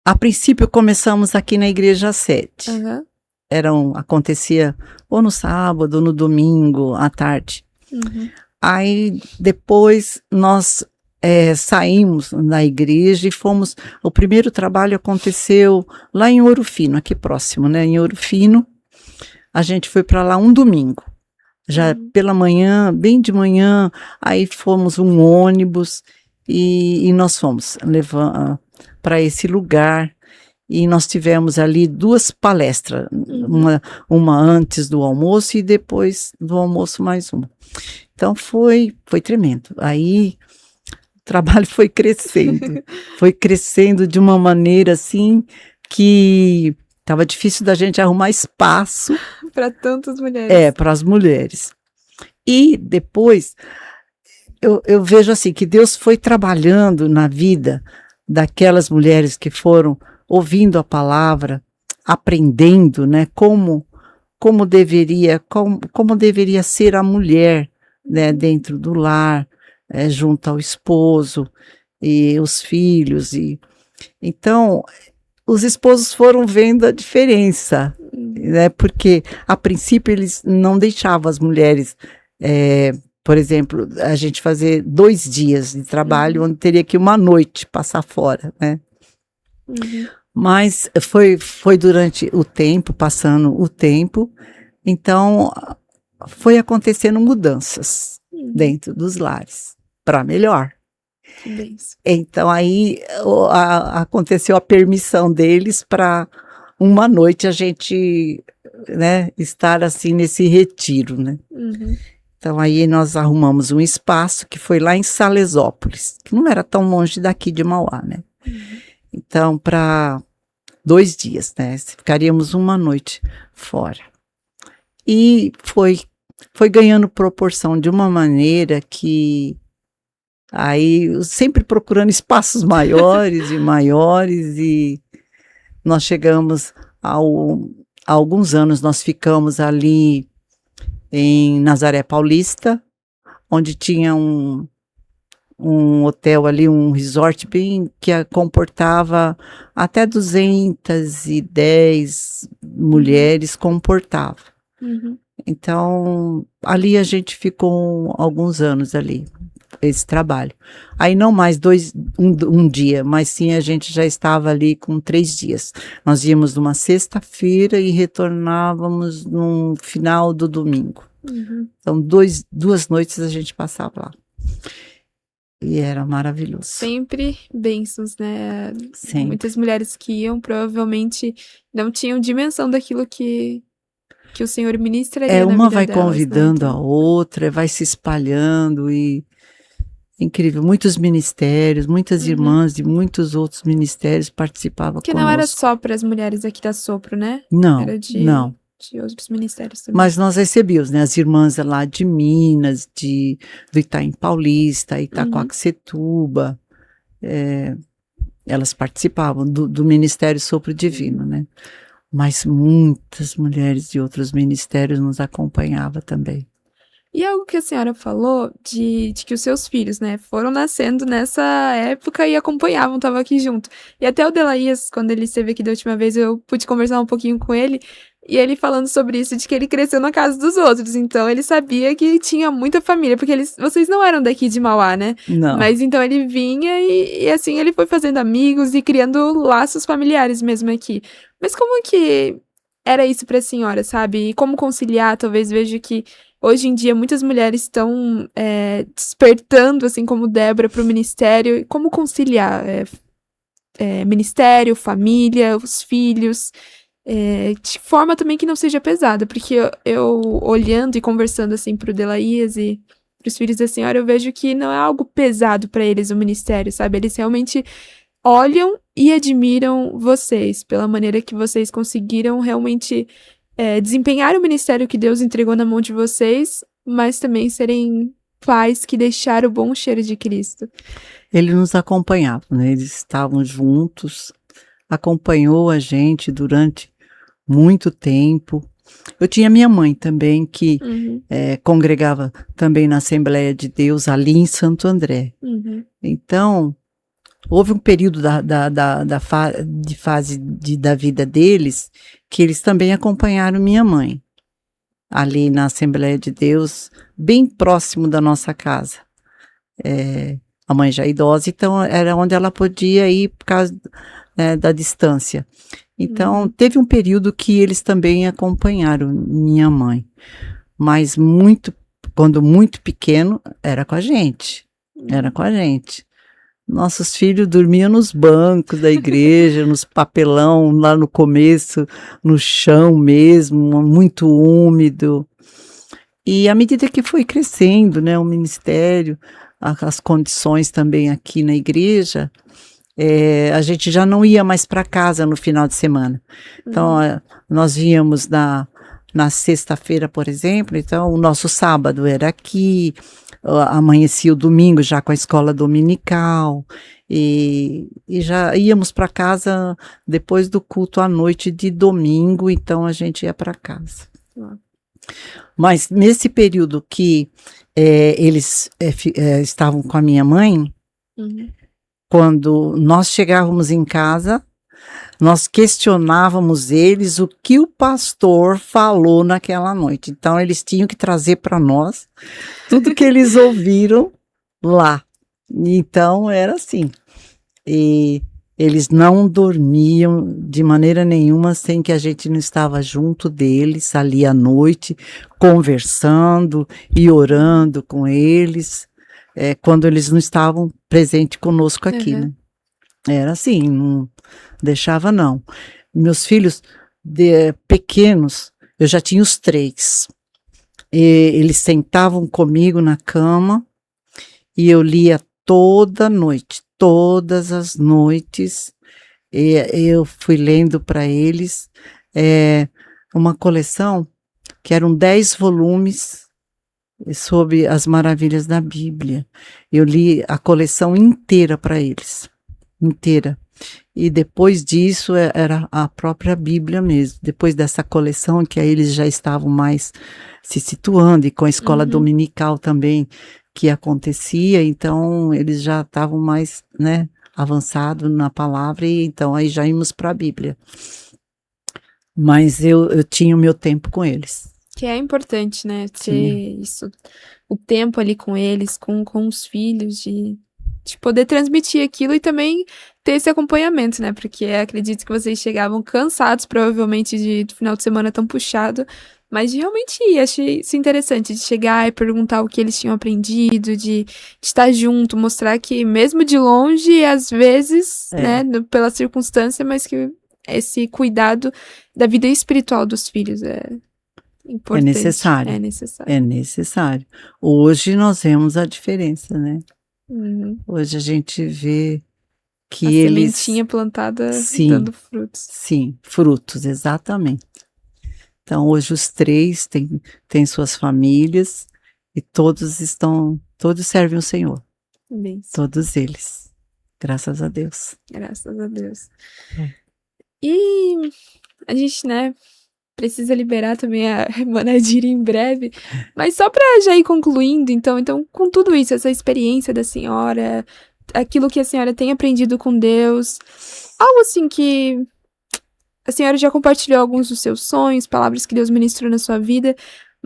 A princípio, começamos aqui na Igreja 7. Acontecia ou no sábado, ou no domingo, à tarde. Aí, depois, nós saímos da igreja e fomos... O primeiro trabalho aconteceu lá em Ouro Fino, aqui próximo, né? Em Ouro Fino, a gente foi para lá um domingo. Já pela manhã, bem de manhã, aí fomos um ônibus e nós fomos levar para esse lugar e nós tivemos ali 2 palestras, uma antes do almoço e depois do almoço mais uma. Então foi tremendo. Aí o trabalho foi crescendo de uma maneira assim que estava difícil da gente arrumar espaço para tantas mulheres. Para as mulheres. E depois eu vejo assim que Deus foi trabalhando na vida daquelas mulheres que foram ouvindo a palavra, aprendendo, né, como deveria ser a mulher, né, dentro do lar, junto ao esposo e os filhos. Então, os esposos foram vendo a diferença, né, porque a princípio eles não deixavam as mulheres, por exemplo, a gente fazer 2 dias de trabalho, onde teria que uma noite passar fora, né? Mas foi durante o tempo, passando o tempo, então foi acontecendo mudanças dentro dos lares, para melhor. Então aí aconteceu a permissão deles para uma noite a gente, né, estar assim nesse retiro, né? Então aí nós arrumamos um espaço que foi lá em Salesópolis, que não era tão longe daqui de Mauá, né? Então para 2 dias, né? Ficaríamos uma noite fora. E foi ganhando proporção de uma maneira que aí sempre procurando espaços maiores e maiores, e nós chegamos há alguns anos, nós ficamos ali em Nazaré Paulista, onde tinha um hotel ali, um resort bem que comportava até 210 mulheres, comportava. Então, ali a gente ficou alguns anos ali, esse trabalho. Aí não mais um dia, mas sim a gente já estava ali com 3 dias. Nós íamos numa sexta-feira e retornávamos no final do domingo. Então 2 noites a gente passava lá. E era maravilhoso. Sempre bênçãos, né? Sempre. Muitas mulheres que iam provavelmente não tinham dimensão daquilo que o Senhor ministraria na uma vida vai delas, convidando né? a outra, vai se espalhando e incrível, muitos ministérios, muitas irmãs de muitos outros ministérios participavam Que conosco. não era só para as mulheres aqui da Sopro, né? Não, era não. De outros ministérios também. Mas nós recebíamos, né, as irmãs lá de Minas, do Itaim Paulista, Itacoaxetuba, elas participavam do Ministério Sopro Divino, né? Mas muitas mulheres de outros ministérios nos acompanhavam também. E algo que a senhora falou de que os seus filhos, né, foram nascendo nessa época e acompanhavam, estavam aqui junto. E até o Delaías, quando ele esteve aqui da última vez, eu pude conversar um pouquinho com ele, e ele falando sobre isso, de que ele cresceu na casa dos outros. Então ele sabia que tinha muita família, porque vocês não eram daqui de Mauá, né? Não. Mas então ele vinha e assim ele foi fazendo amigos e criando laços familiares mesmo aqui. Mas como que era isso pra senhora, sabe? E como conciliar? Talvez vejo que hoje em dia muitas mulheres estão despertando, assim como Débora, para o ministério. E como conciliar ministério, família, os filhos, de forma também que não seja pesada, porque eu olhando e conversando assim pro Delaías e pros filhos da senhora, eu vejo que não é algo pesado para eles o ministério, sabe? Eles realmente olham e admiram vocês pela maneira que vocês conseguiram realmente desempenhar o ministério que Deus entregou na mão de vocês, mas também serem pais que deixaram o bom cheiro de Cristo. Ele nos acompanhava, né? Eles estavam juntos, acompanhou a gente durante muito tempo. Eu tinha minha mãe também, que congregava também na Assembleia de Deus, ali em Santo André. Então, houve um período da vida deles que eles também acompanharam minha mãe, ali na Assembleia de Deus, bem próximo da nossa casa. A mãe já idosa, então era onde ela podia ir por causa da distância. Então, teve um período que eles também acompanharam minha mãe, mas quando muito pequeno, era com a gente. Nossos filhos dormiam nos bancos da igreja, nos papelão, lá no começo, no chão mesmo, muito úmido. E à medida que foi crescendo, né, o ministério, as condições também aqui na igreja, a gente já não ia mais para casa no final de semana. Então, nós víamos na sexta-feira, por exemplo, então o nosso sábado era aqui, amanhecia o domingo já com a escola dominical, e já íamos para casa depois do culto à noite de domingo, então a gente ia para casa. Mas nesse período que eles estavam com a minha mãe, quando nós chegávamos em casa, nós questionávamos eles o que o pastor falou naquela noite. Então, eles tinham que trazer para nós tudo que eles ouviram lá. Então, era assim. E eles não dormiam de maneira nenhuma sem que a gente não estava junto deles ali à noite, conversando e orando com eles, quando eles não estavam presentes conosco aqui, né? Era assim, não deixava não. Meus filhos pequenos, eu já tinha os 3. Eles sentavam comigo na cama e eu lia toda noite, todas as noites. Eu fui lendo para eles uma coleção que eram 10 volumes sobre as maravilhas da Bíblia. Eu li a coleção inteira para eles. Inteira. E depois disso era a própria Bíblia mesmo. Depois dessa coleção, que aí eles já estavam mais se situando, e com a escola dominical também que acontecia, então eles já estavam mais, né, avançados na palavra, e então aí já íamos para a Bíblia. Mas eu tinha o meu tempo com eles. Que é importante, né, ter isso, o tempo ali com eles, com os filhos, de poder transmitir aquilo e também ter esse acompanhamento, né? Porque acredito que vocês chegavam cansados, provavelmente, do final de semana tão puxado, mas de realmente ir. Achei isso interessante, de chegar e perguntar o que eles tinham aprendido, de estar junto, mostrar que mesmo de longe, às vezes, né, pela circunstância, mas que esse cuidado da vida espiritual dos filhos é importante. É necessário. Hoje nós vemos a diferença, né? Hoje a gente vê que eles... A sementinha plantada dando frutos. Sim, frutos, exatamente. Então, hoje os 3 têm suas famílias e todos servem o Senhor. Bem, todos eles. Graças a Deus. Graças a Deus. E a gente, né, precisa liberar também a irmã Nadira em breve. Mas só pra já ir concluindo, então, com tudo isso, essa experiência da senhora, aquilo que a senhora tem aprendido com Deus, algo assim que a senhora já compartilhou alguns dos seus sonhos, palavras que Deus ministrou na sua vida,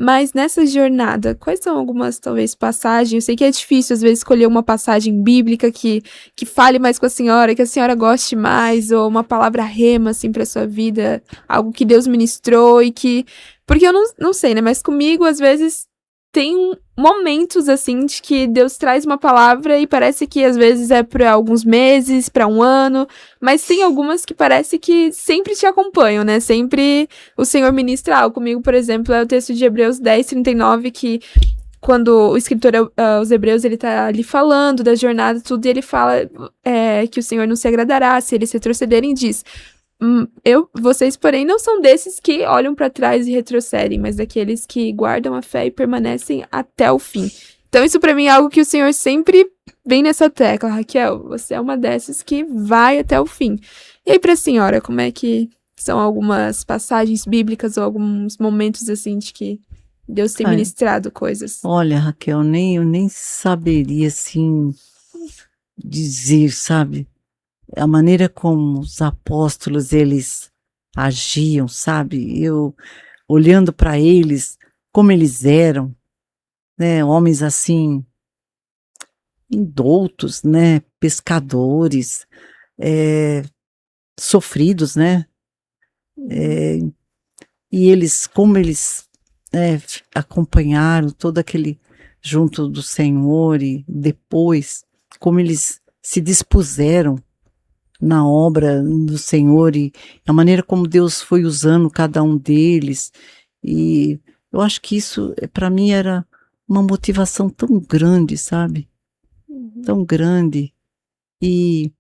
mas nessa jornada, quais são algumas, talvez, passagens? Eu sei que é difícil, às vezes, escolher uma passagem bíblica que fale mais com a senhora, que a senhora goste mais, ou uma palavra rema, assim, pra sua vida, algo que Deus ministrou e que... Porque eu não sei, né? Mas comigo, às vezes, tem momentos, assim, de que Deus traz uma palavra e parece que, às vezes, é pra alguns meses, pra um ano, mas tem algumas que parece que sempre te acompanham, né? Sempre o Senhor ministra algo. Comigo, por exemplo, é o texto de Hebreus 10:39, que quando o escritor aos Hebreus, ele tá ali falando da jornada, tudo, e ele fala que o Senhor não se agradará se eles retrocederem, diz... vocês, porém, não são desses que olham pra trás e retrocedem, mas daqueles que guardam a fé e permanecem até o fim. Então, isso pra mim é algo que o Senhor sempre vem nessa tecla. Raquel, você é uma dessas que vai até o fim. E aí, pra senhora, como é que são algumas passagens bíblicas ou alguns momentos, assim, de que Deus tem ministrado coisas? Olha, Raquel, eu nem saberia, assim, dizer, sabe? A maneira como os apóstolos, eles agiam, sabe? Eu, olhando para eles, como eles eram, né? Homens assim, indoutos, né? Pescadores, sofridos, né? E eles, como eles acompanharam todo aquele junto do Senhor e depois, como eles se dispuseram na obra do Senhor e a maneira como Deus foi usando cada um deles. E eu acho que isso, para mim, era uma motivação tão grande, sabe? Tão grande. E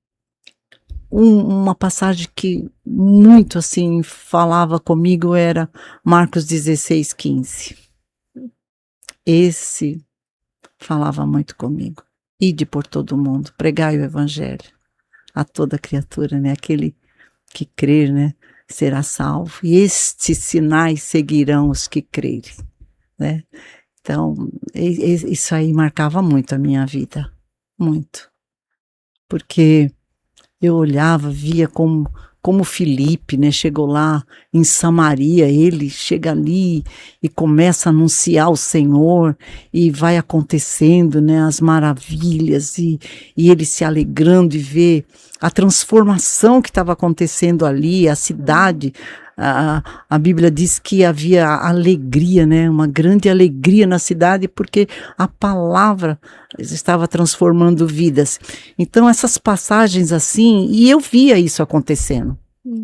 uma passagem que muito, assim, falava comigo era Marcos 16:15. Esse falava muito comigo. Ide por todo mundo, pregai o evangelho a toda criatura, né? Aquele que crer, né? Será salvo. E estes sinais seguirão os que crerem, né? Então, isso aí marcava muito a minha vida. Muito. Porque eu olhava, via como Filipe, né, chegou lá em Samaria, ele chega ali e começa a anunciar o Senhor e vai acontecendo, né, as maravilhas e ele se alegrando de ver a transformação que estava acontecendo ali, a cidade. A Bíblia diz que havia alegria, né, uma grande alegria na cidade porque a palavra estava transformando vidas. Então essas passagens assim, e eu via isso acontecendo,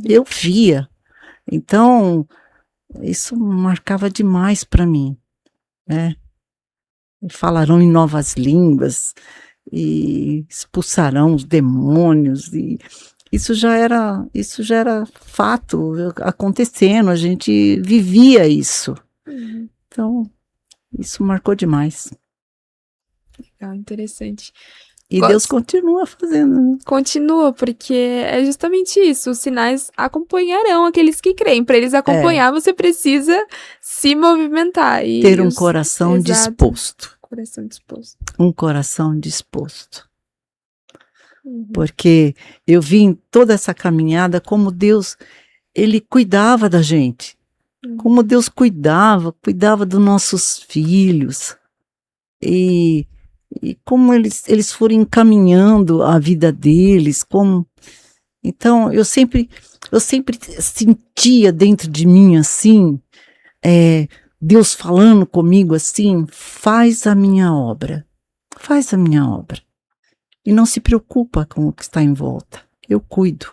eu via. Então isso marcava demais para mim, né? Falarão em novas línguas e expulsarão os demônios e isso já era fato acontecendo, a gente vivia isso. Então, isso marcou demais. Legal, interessante. E Deus continua fazendo. Né? Continua, porque é justamente isso. Os sinais acompanharão aqueles que creem. Para eles acompanhar, você precisa se movimentar. E ter um coração disposto. Coração disposto. Um coração disposto. Porque eu vi em toda essa caminhada como Deus, Ele cuidava da gente. Como Deus cuidava dos nossos filhos. E como eles foram encaminhando a vida deles. Então, eu sempre sentia dentro de mim assim, Deus falando comigo assim, faz a minha obra. Faz a minha obra. E não se preocupa com o que está em volta. Eu cuido.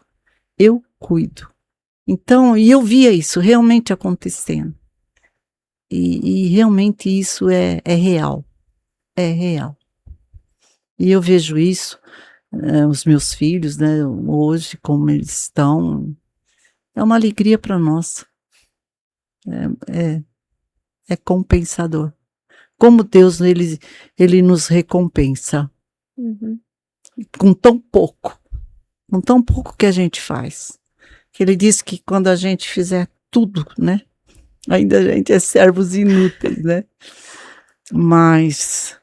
Então, e eu via isso realmente acontecendo. E realmente isso é real. É real. E eu vejo isso, os meus filhos, né, hoje, como eles estão. É uma alegria para nós. É compensador. Como Deus, ele nos recompensa. Com tão pouco que a gente faz. Ele diz que quando a gente fizer tudo, né, Ainda a gente é servos inúteis, né? Mas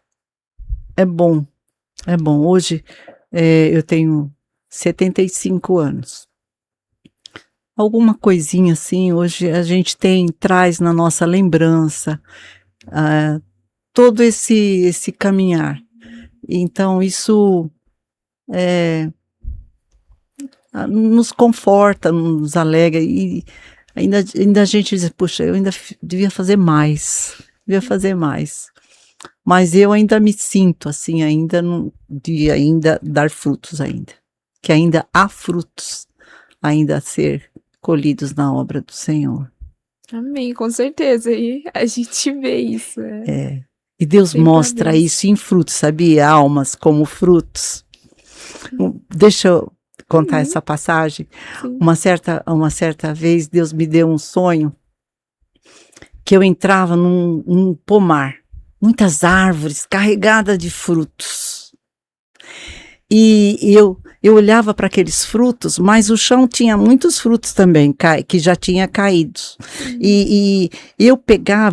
é bom, é bom. Hoje eu tenho 75 anos. Alguma coisinha assim, hoje a gente traz na nossa lembrança todo esse caminhar. Então, isso nos conforta, nos alegra, e ainda a gente diz, puxa, eu ainda devia fazer mais, mas eu ainda me sinto assim, de ainda dar frutos ainda, que ainda há frutos ainda a ser colhidos na obra do Senhor. Amém, com certeza, e a gente vê isso. E Deus mostra isso em frutos, sabia? Almas como frutos. Deixa eu contar essa passagem. Uma certa vez, Deus me deu um sonho que eu entrava num pomar, muitas árvores carregadas de frutos. E eu olhava para aqueles frutos, mas o chão tinha muitos frutos também, que já tinha caído. E eu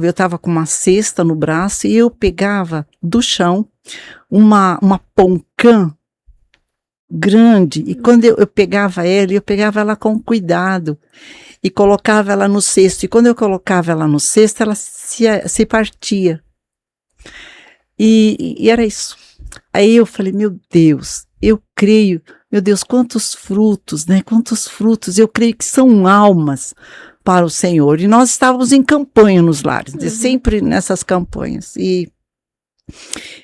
estava com uma cesta no braço, e eu pegava do chão uma poncã grande, e quando eu pegava ela com cuidado, e colocava ela no cesto, e quando eu colocava ela no cesto, ela se partia. E era isso. Aí eu falei, meu Deus, eu creio, meu Deus, quantos frutos, né? Quantos frutos, eu creio que são almas para o Senhor. E nós estávamos em campanha nos lares, sempre nessas campanhas. E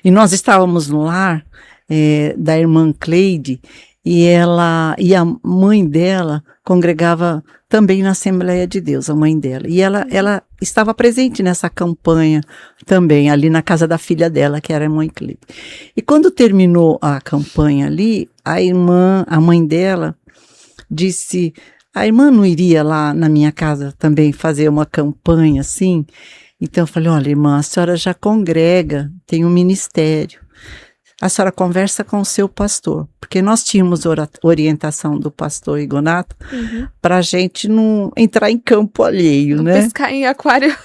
nós estávamos no lar da irmã Cleide, e a mãe dela congregava também na Assembleia de Deus, a mãe dela. E ela estava presente nessa campanha também, ali na casa da filha dela, que era a mãe Cleide. E quando terminou a campanha ali, a mãe dela disse, a irmã não iria lá na minha casa também fazer uma campanha assim? Então eu falei, olha, irmã, a senhora já congrega, tem um ministério. A senhora conversa com o seu pastor, porque nós tínhamos orientação do pastor Igonato para a gente não entrar em campo alheio, não né? Pescar em aquário.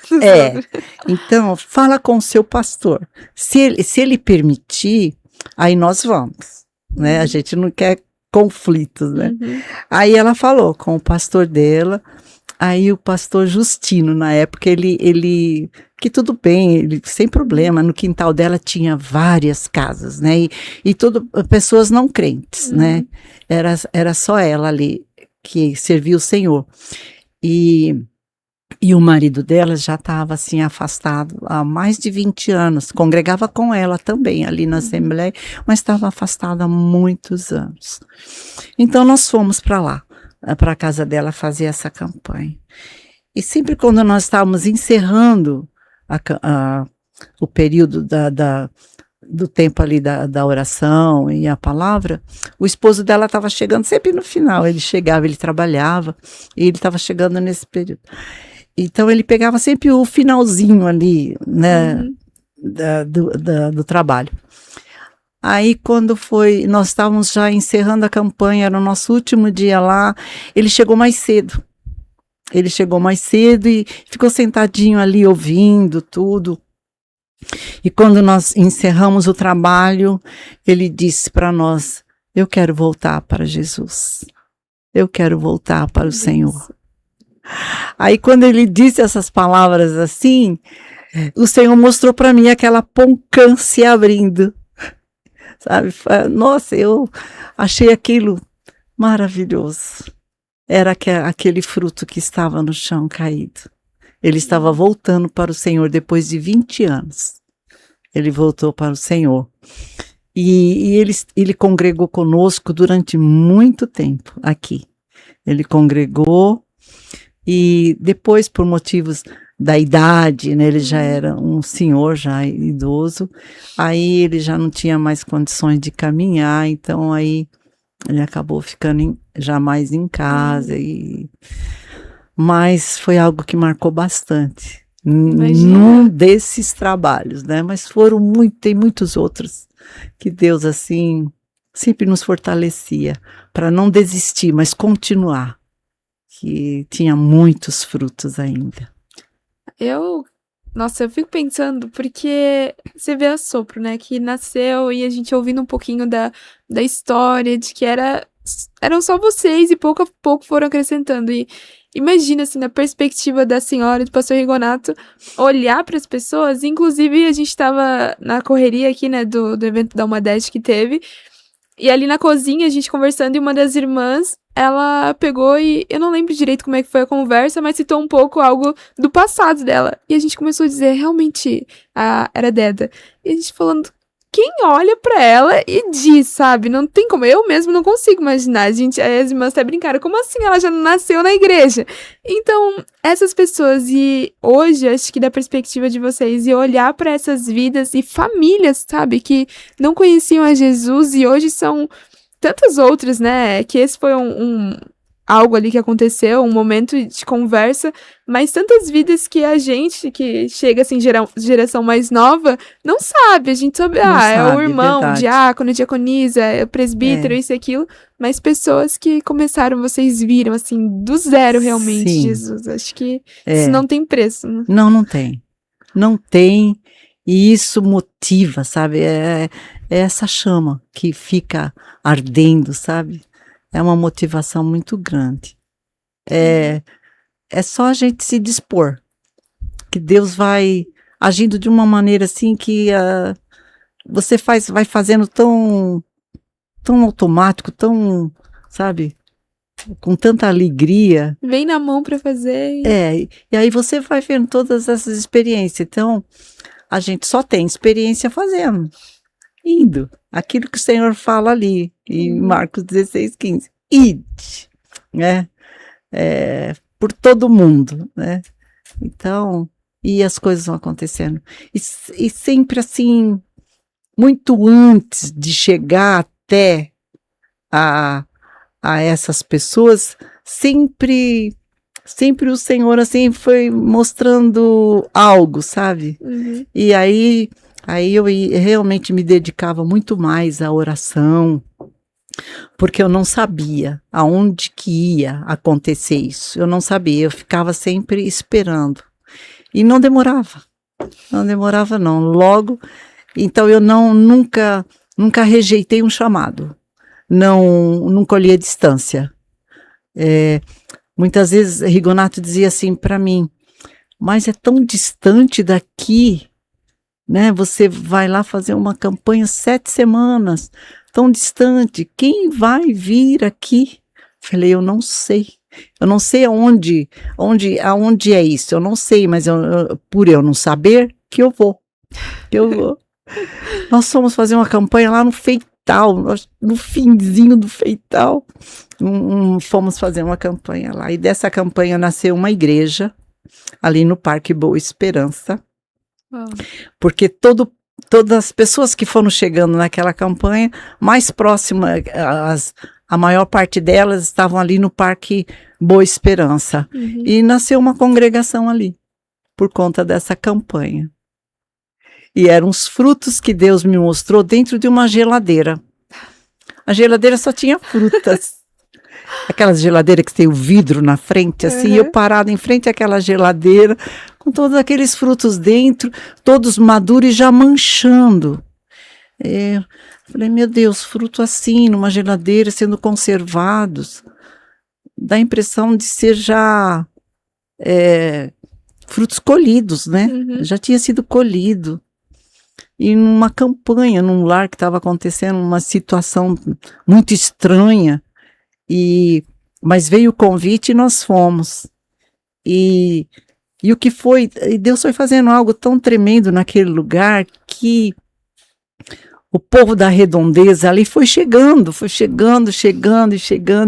Então, fala com o seu pastor. Se ele permitir, aí nós vamos, né? A gente não quer conflitos, né? Aí ela falou com o pastor dela. Aí o pastor Justino, na época, ele que tudo bem, sem problema, no quintal dela tinha várias casas, né, e pessoas não crentes, né, era só ela ali que servia o Senhor, e o marido dela já estava assim afastado há mais de 20 anos, congregava com ela também ali na Assembleia, mas estava afastado há muitos anos. Então nós fomos para lá, para a casa dela fazer essa campanha. E sempre quando nós estávamos encerrando o período do tempo ali da oração e a palavra, o esposo dela estava chegando sempre no final. Ele chegava, ele trabalhava, e ele estava chegando nesse período. Então ele pegava sempre o finalzinho ali, né, do trabalho. Aí quando nós estávamos já encerrando a campanha, era o nosso último dia lá, ele chegou mais cedo. E ficou sentadinho ali ouvindo tudo. E quando nós encerramos o trabalho, ele disse para nós, eu quero voltar para Jesus. Eu quero voltar para o Senhor. Aí quando ele disse essas palavras assim, o Senhor mostrou para mim aquela poncã se abrindo. Sabe? Nossa, eu achei aquilo maravilhoso. Era aquele fruto que estava no chão caído. Ele estava voltando para o Senhor depois de 20 anos. Ele voltou para o Senhor. E ele congregou conosco durante muito tempo aqui. Ele congregou e depois, por motivos da idade, né, ele já era um senhor, já idoso, aí ele já não tinha mais condições de caminhar, então aí ele acabou ficando já mais em casa, mas foi algo que marcou bastante, num desses trabalhos, né, mas tem muitos outros, que Deus assim, sempre nos fortalecia, para não desistir, mas continuar, que tinha muitos frutos ainda. Nossa, eu fico pensando, porque você vê a Sopro, né, que nasceu e a gente ouvindo um pouquinho da história, de que eram só vocês e pouco a pouco foram acrescentando. E imagina, assim, na perspectiva da senhora, do pastor Rigonato, olhar para as pessoas. Inclusive, a gente estava na correria aqui, né, do evento da Umadeste que teve. E ali na cozinha, a gente conversando, e uma das irmãs, ela pegou e eu não lembro direito como é que foi a conversa, mas citou um pouco algo do passado dela. E a gente começou a dizer, realmente, era Deda. E a gente falando, quem olha pra ela e diz, sabe? Não tem como, eu mesmo não consigo imaginar. As irmãs até brincaram, como assim ela já não nasceu na igreja? Então, essas pessoas, e hoje, acho que da perspectiva de vocês, e olhar pra essas vidas e famílias, sabe? Que não conheciam a Jesus e hoje são tantas outras, né? Que esse foi algo ali que aconteceu, um momento de conversa, mas tantas vidas que a gente, que chega assim, geração mais nova, não sabe. A gente sabe, Não é o sabe, é irmão, o verdade. diácono, diaconisa, é o presbítero, É. isso e aquilo, mas pessoas que começaram, vocês viram, assim, do zero realmente, Sim, Jesus. Acho que isso é. não tem preço, né? Não tem. Não tem. E isso motiva, sabe? É essa chama que fica ardendo, sabe? É uma motivação muito grande. É só a gente se dispor, que Deus vai agindo de uma maneira assim que você vai fazendo tão automático, tão, sabe? Com tanta alegria. Vem na mão pra fazer. E aí você vai vendo todas essas experiências. Então, a gente só tem experiência fazendo, indo. Aquilo que o Senhor fala ali, em Marcos 16:15. Ide, né? Por todo mundo, né? Então, e as coisas vão acontecendo. E sempre assim, muito antes de chegar até a essas pessoas, sempre o Senhor assim foi mostrando algo, sabe? E aí eu realmente me dedicava muito mais à oração, porque eu não sabia aonde que ia acontecer isso. Eu não sabia, eu ficava sempre esperando. E não demorava. Não demorava não. Logo, então eu nunca rejeitei um chamado. Não colhi a distância. Muitas vezes Rigonato dizia assim para mim, mas é tão distante daqui, né? Você vai lá fazer uma campanha 7 semanas, tão distante, quem vai vir aqui? Falei, eu não sei aonde é isso, eu não sei, mas por eu não saber, que eu vou. Nós fomos fazer uma campanha lá no Feital, no finzinho do Feital, fomos fazer uma campanha lá, e dessa campanha nasceu uma igreja, ali no Parque Boa Esperança, porque todas as pessoas que foram chegando naquela campanha, mais próxima, a maior parte delas estavam ali no Parque Boa Esperança, e nasceu uma congregação ali, por conta dessa campanha. E eram os frutos que Deus me mostrou dentro de uma geladeira. A geladeira só tinha frutas. Aquelas geladeiras que tem o vidro na frente, assim, eu parada em frente àquela geladeira, com todos aqueles frutos dentro, todos maduros e já manchando. Falei, meu Deus, fruto assim, numa geladeira, sendo conservados. Dá a impressão de ser já frutos colhidos, né? Já tinha sido colhido. E numa campanha, num lar que estava acontecendo uma situação muito estranha, mas veio o convite e nós fomos. E o que foi, e Deus foi fazendo algo tão tremendo naquele lugar que o povo da redondeza ali foi chegando,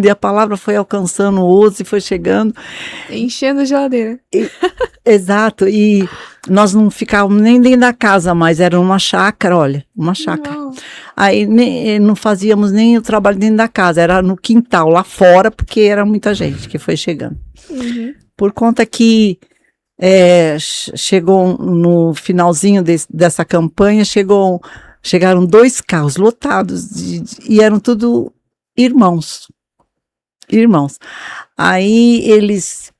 e a palavra foi alcançando outros e foi chegando. Enchendo a geladeira. Exato, e nós não ficávamos nem dentro da casa mais, era uma chácara, olha, uma chácara. Uau. Aí não fazíamos nem o trabalho dentro da casa, era no quintal, lá fora, porque era muita gente que foi chegando. Por conta que chegou no finalzinho dessa campanha, chegaram 2 carros lotados, e eram tudo irmãos. Aí eles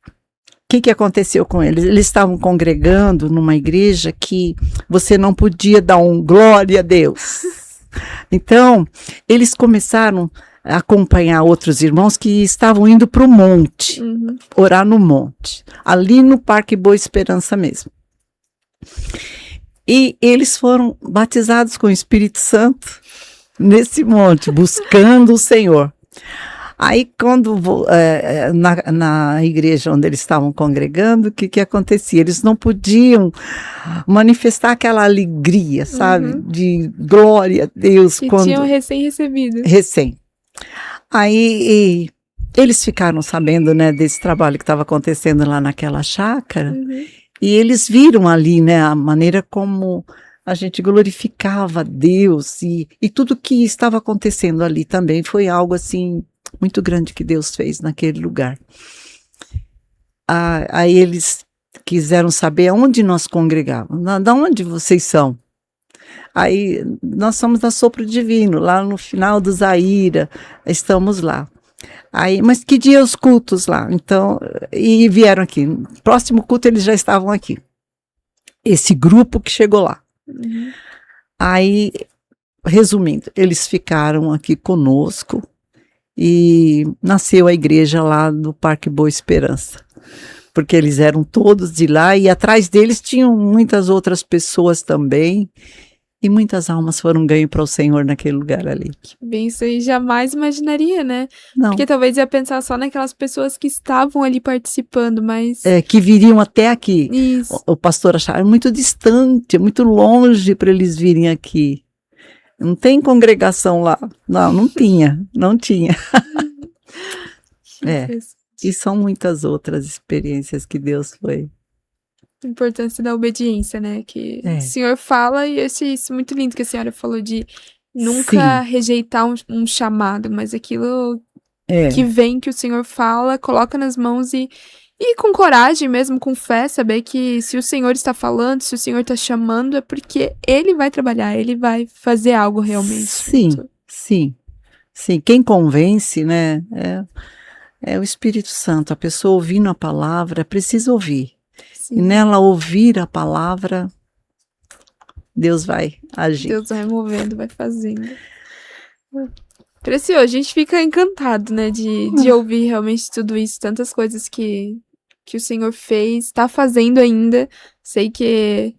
que aconteceu com eles? Eles estavam congregando numa igreja que você não podia dar um glória a Deus. Então, eles começaram a acompanhar outros irmãos que estavam indo para o monte, orar no monte, ali no Parque Boa Esperança mesmo. E eles foram batizados com o Espírito Santo nesse monte, buscando o Senhor. Aí, quando na igreja onde eles estavam congregando, o que acontecia? Eles não podiam manifestar aquela alegria, sabe? De glória a Deus. Que tinham recém-recebido. Aí eles ficaram sabendo, né, desse trabalho que estava acontecendo lá naquela chácara, e eles viram ali, né, a maneira como a gente glorificava a Deus, e tudo que estava acontecendo ali também foi algo assim muito grande que Deus fez naquele lugar. Aí eles quiseram saber onde nós congregávamos. Da onde vocês são? Aí nós somos da Sopro Divino, lá no final do Zaira, estamos lá. Aí, mas que dia os cultos lá? Então, e vieram aqui. Próximo culto eles já estavam aqui. Esse grupo que chegou lá. Aí, resumindo, eles ficaram aqui conosco. E nasceu a igreja lá do Parque Boa Esperança, porque eles eram todos de lá e atrás deles tinham muitas outras pessoas também, e muitas almas foram ganhas para o Senhor naquele lugar ali. Bem, isso aí jamais imaginaria, né? Não. Porque talvez ia pensar só naquelas pessoas que estavam ali participando, mas... que viriam até aqui. Isso. O pastor achava muito distante, muito longe para eles virem aqui. Não tem congregação lá. Não tinha. E são muitas outras experiências que Deus foi. A importância da obediência, né? Que o Senhor fala, e eu achei isso muito lindo que a senhora falou de nunca rejeitar um chamado, mas aquilo que vem, que o Senhor fala, coloca nas mãos e com coragem mesmo, com fé, saber que se o Senhor está falando, se o Senhor está chamando, é porque Ele vai trabalhar, Ele vai fazer algo realmente. Sim. Quem convence, né, é o Espírito Santo. A pessoa ouvindo a palavra, precisa ouvir. Sim. E nela ouvir a palavra, Deus vai agir. Deus vai movendo, vai fazendo. Precioso, a gente fica encantado, né, de ouvir realmente tudo isso, tantas coisas que o Senhor fez, está fazendo ainda. Sei que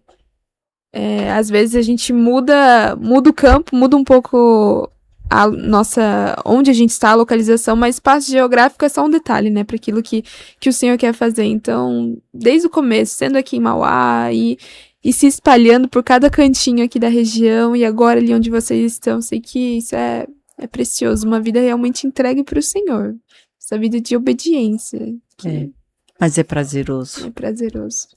às vezes a gente muda o campo, muda um pouco a nossa, onde a gente está, a localização, mas espaço geográfico é só um detalhe, né, para aquilo que o Senhor quer fazer. Então, desde o começo, sendo aqui em Mauá e se espalhando por cada cantinho aqui da região, e agora ali onde vocês estão, sei que isso é precioso, uma vida realmente entregue para o Senhor, essa vida de obediência. Mas é prazeroso. É prazeroso.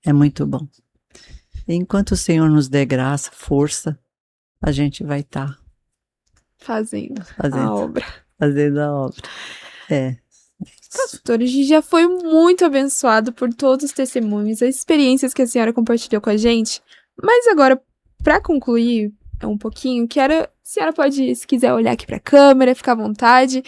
É muito bom. Enquanto o Senhor nos der graça, força, a gente vai estar fazendo a obra. Fazendo a obra. Pastor, a gente já foi muito abençoado por todos os testemunhos, as experiências que a senhora compartilhou com a gente. Mas agora, para concluir um pouquinho, a senhora pode, se quiser, olhar aqui para a câmera, ficar à vontade,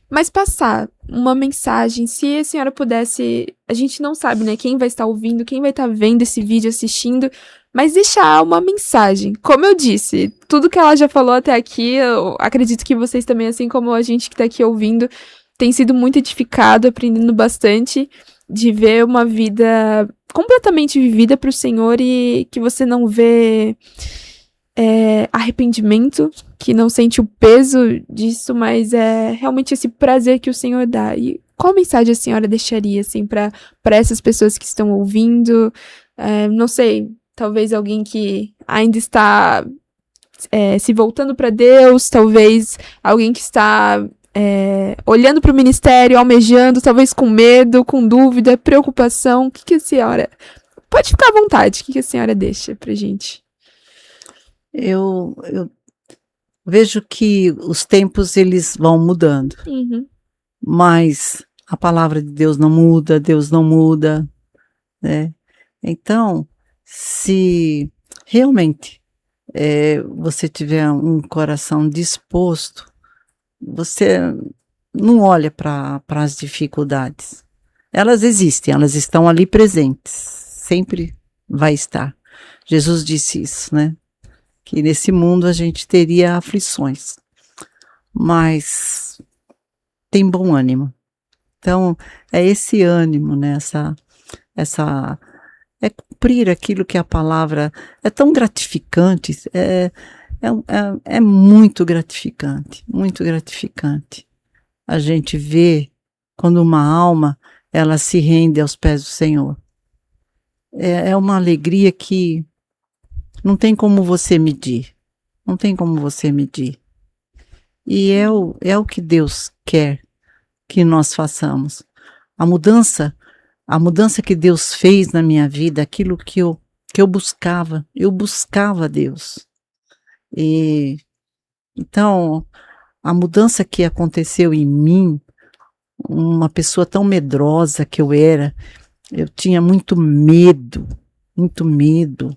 mas passar uma mensagem, se a senhora pudesse, a gente não sabe, né, quem vai estar ouvindo, quem vai estar vendo esse vídeo, assistindo, mas deixar uma mensagem. Como eu disse, tudo que ela já falou até aqui, eu acredito que vocês também, assim como a gente que está aqui ouvindo, tem sido muito edificado, aprendendo bastante, de ver uma vida completamente vivida para o Senhor e que você não vê arrependimento, que não sente o peso disso, mas é realmente esse prazer que o Senhor dá. E qual mensagem a senhora deixaria, assim, para essas pessoas que estão ouvindo? Não sei, talvez alguém que ainda está se voltando para Deus, talvez alguém que está olhando para o ministério, almejando, talvez com medo, com dúvida, preocupação. O que a senhora... Pode ficar à vontade, o que a senhora deixa pra gente? Eu vejo que os tempos, eles vão mudando. Mas a palavra de Deus não muda, né? Então, se realmente você tiver um coração disposto, você não olha para as dificuldades. Elas existem, elas estão ali presentes, sempre vai estar. Jesus disse isso, né? Que nesse mundo a gente teria aflições, mas tem bom ânimo. Então, é esse ânimo, né? É cumprir aquilo que a palavra é tão gratificante, é muito gratificante, muito gratificante. A gente vê quando uma alma, ela se rende aos pés do Senhor. É uma alegria que não tem como você medir, não tem como você medir. E é o que Deus quer que nós façamos. A mudança que Deus fez na minha vida, aquilo que eu buscava Deus. E então, a mudança que aconteceu em mim, uma pessoa tão medrosa que eu era, eu tinha muito medo, muito medo.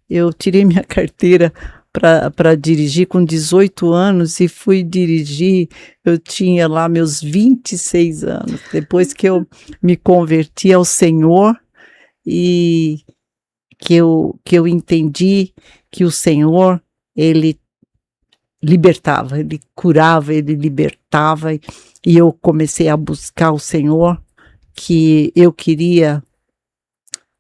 Eu tirei minha carteira para dirigir com 18 anos e fui dirigir, eu tinha lá meus 26 anos, depois que eu me converti ao Senhor e que eu entendi que o Senhor, Ele libertava, Ele curava, Ele libertava, e eu comecei a buscar o Senhor, que eu queria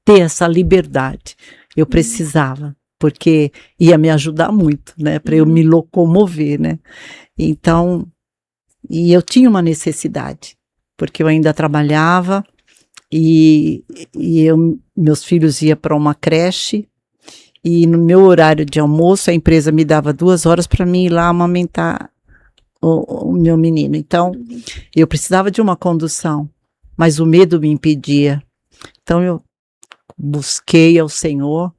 ter essa liberdade, eu precisava, porque ia me ajudar muito, né, para eu me locomover, né, então, e eu tinha uma necessidade, porque eu ainda trabalhava, e meus filhos iam para uma creche, e no meu horário de almoço, a empresa me dava 2 horas para mim ir lá amamentar o meu menino, então, eu precisava de uma condução, mas o medo me impedia, então eu busquei ao Senhor,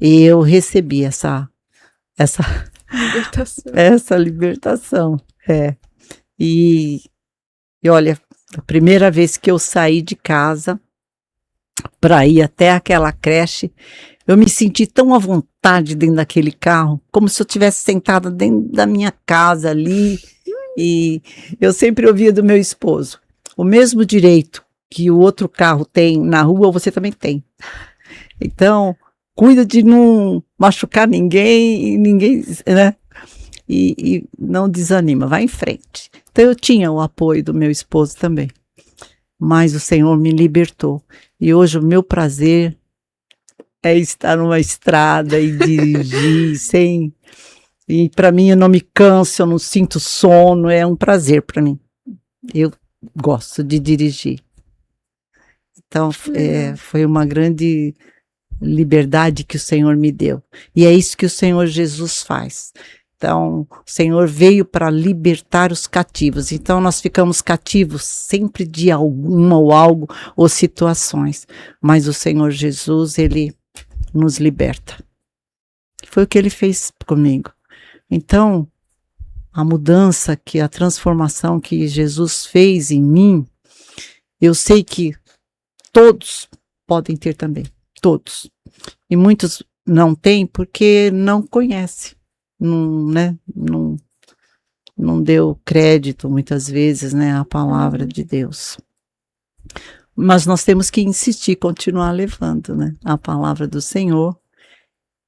e eu recebi essa Libertação. essa libertação, e olha, a primeira vez que eu saí de casa para ir até aquela creche, eu me senti tão à vontade dentro daquele carro, como se eu estivesse sentada dentro da minha casa ali, e eu sempre ouvia do meu esposo, o mesmo direito que o outro carro tem na rua, você também tem. Então, cuida de não machucar ninguém, né? E não desanima, vai em frente. Então, eu tinha o apoio do meu esposo também. Mas o Senhor me libertou. E hoje o meu prazer é estar numa estrada e dirigir sem... E para mim eu não me canso, eu não sinto sono, é um prazer para mim. Eu gosto de dirigir. Então, foi uma grande liberdade que o Senhor me deu. E é isso que o Senhor Jesus faz. Então, o Senhor veio para libertar os cativos. Então, nós ficamos cativos sempre de alguma ou algo ou situações. Mas o Senhor Jesus, Ele nos liberta. Foi o que Ele fez comigo. Então, a mudança, a transformação que Jesus fez em mim, eu sei que todos podem ter também. Todos. E muitos não têm porque não conhecem. Não deu crédito muitas vezes, né, à palavra de Deus. Mas nós temos que insistir, continuar levando, né, a palavra do Senhor,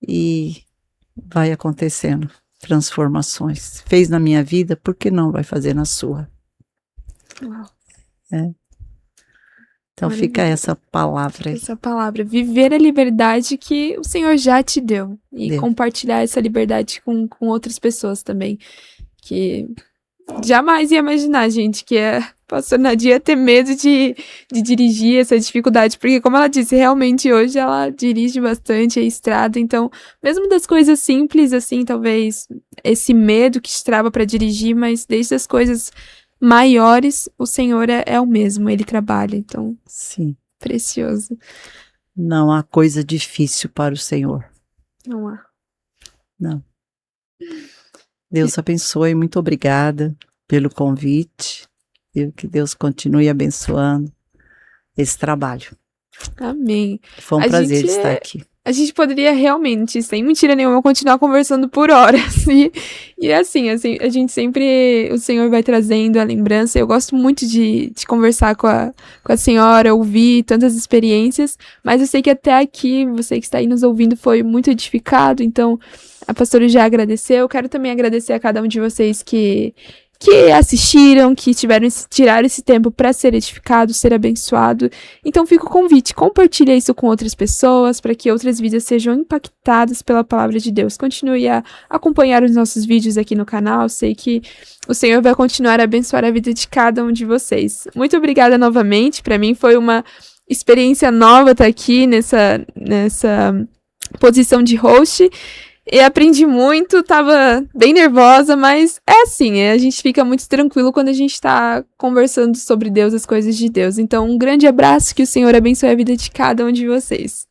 e vai acontecendo transformações. Fez na minha vida, por que não vai fazer na sua? Uau. Então fica essa palavra aí. Essa palavra, viver a liberdade que o Senhor já te deu. E compartilhar essa liberdade com outras pessoas também. Que jamais ia imaginar, gente, que a pastora Nadia ia ter medo de dirigir, essa dificuldade. Porque, como ela disse, realmente hoje ela dirige bastante a estrada. Então, mesmo das coisas simples, assim, talvez esse medo que estrava para dirigir, mas desde as coisas maiores, o Senhor é o mesmo, Ele trabalha, então, sim, precioso. Não há coisa difícil para o Senhor. Não há. Não. Deus abençoe, muito obrigada pelo convite, e que Deus continue abençoando esse trabalho. Amém. Foi um prazer estar aqui. a gente poderia realmente, sem mentira nenhuma, continuar conversando por horas. E assim, a gente sempre, o Senhor vai trazendo a lembrança. Eu gosto muito de conversar com a senhora, ouvir tantas experiências, mas eu sei que até aqui, você que está aí nos ouvindo, foi muito edificado, então a pastora já agradeceu. Eu quero também agradecer a cada um de vocês que assistiram, que tiraram esse tempo para ser edificado, ser abençoado. Então fica o convite, compartilha isso com outras pessoas, para que outras vidas sejam impactadas pela palavra de Deus. Continue a acompanhar os nossos vídeos aqui no canal, sei que o Senhor vai continuar a abençoar a vida de cada um de vocês. Muito obrigada novamente, para mim foi uma experiência nova estar aqui nessa posição de host. E aprendi muito, tava bem nervosa, mas é assim, a gente fica muito tranquilo quando a gente tá conversando sobre Deus, as coisas de Deus. Então, um grande abraço, que o Senhor abençoe a vida de cada um de vocês.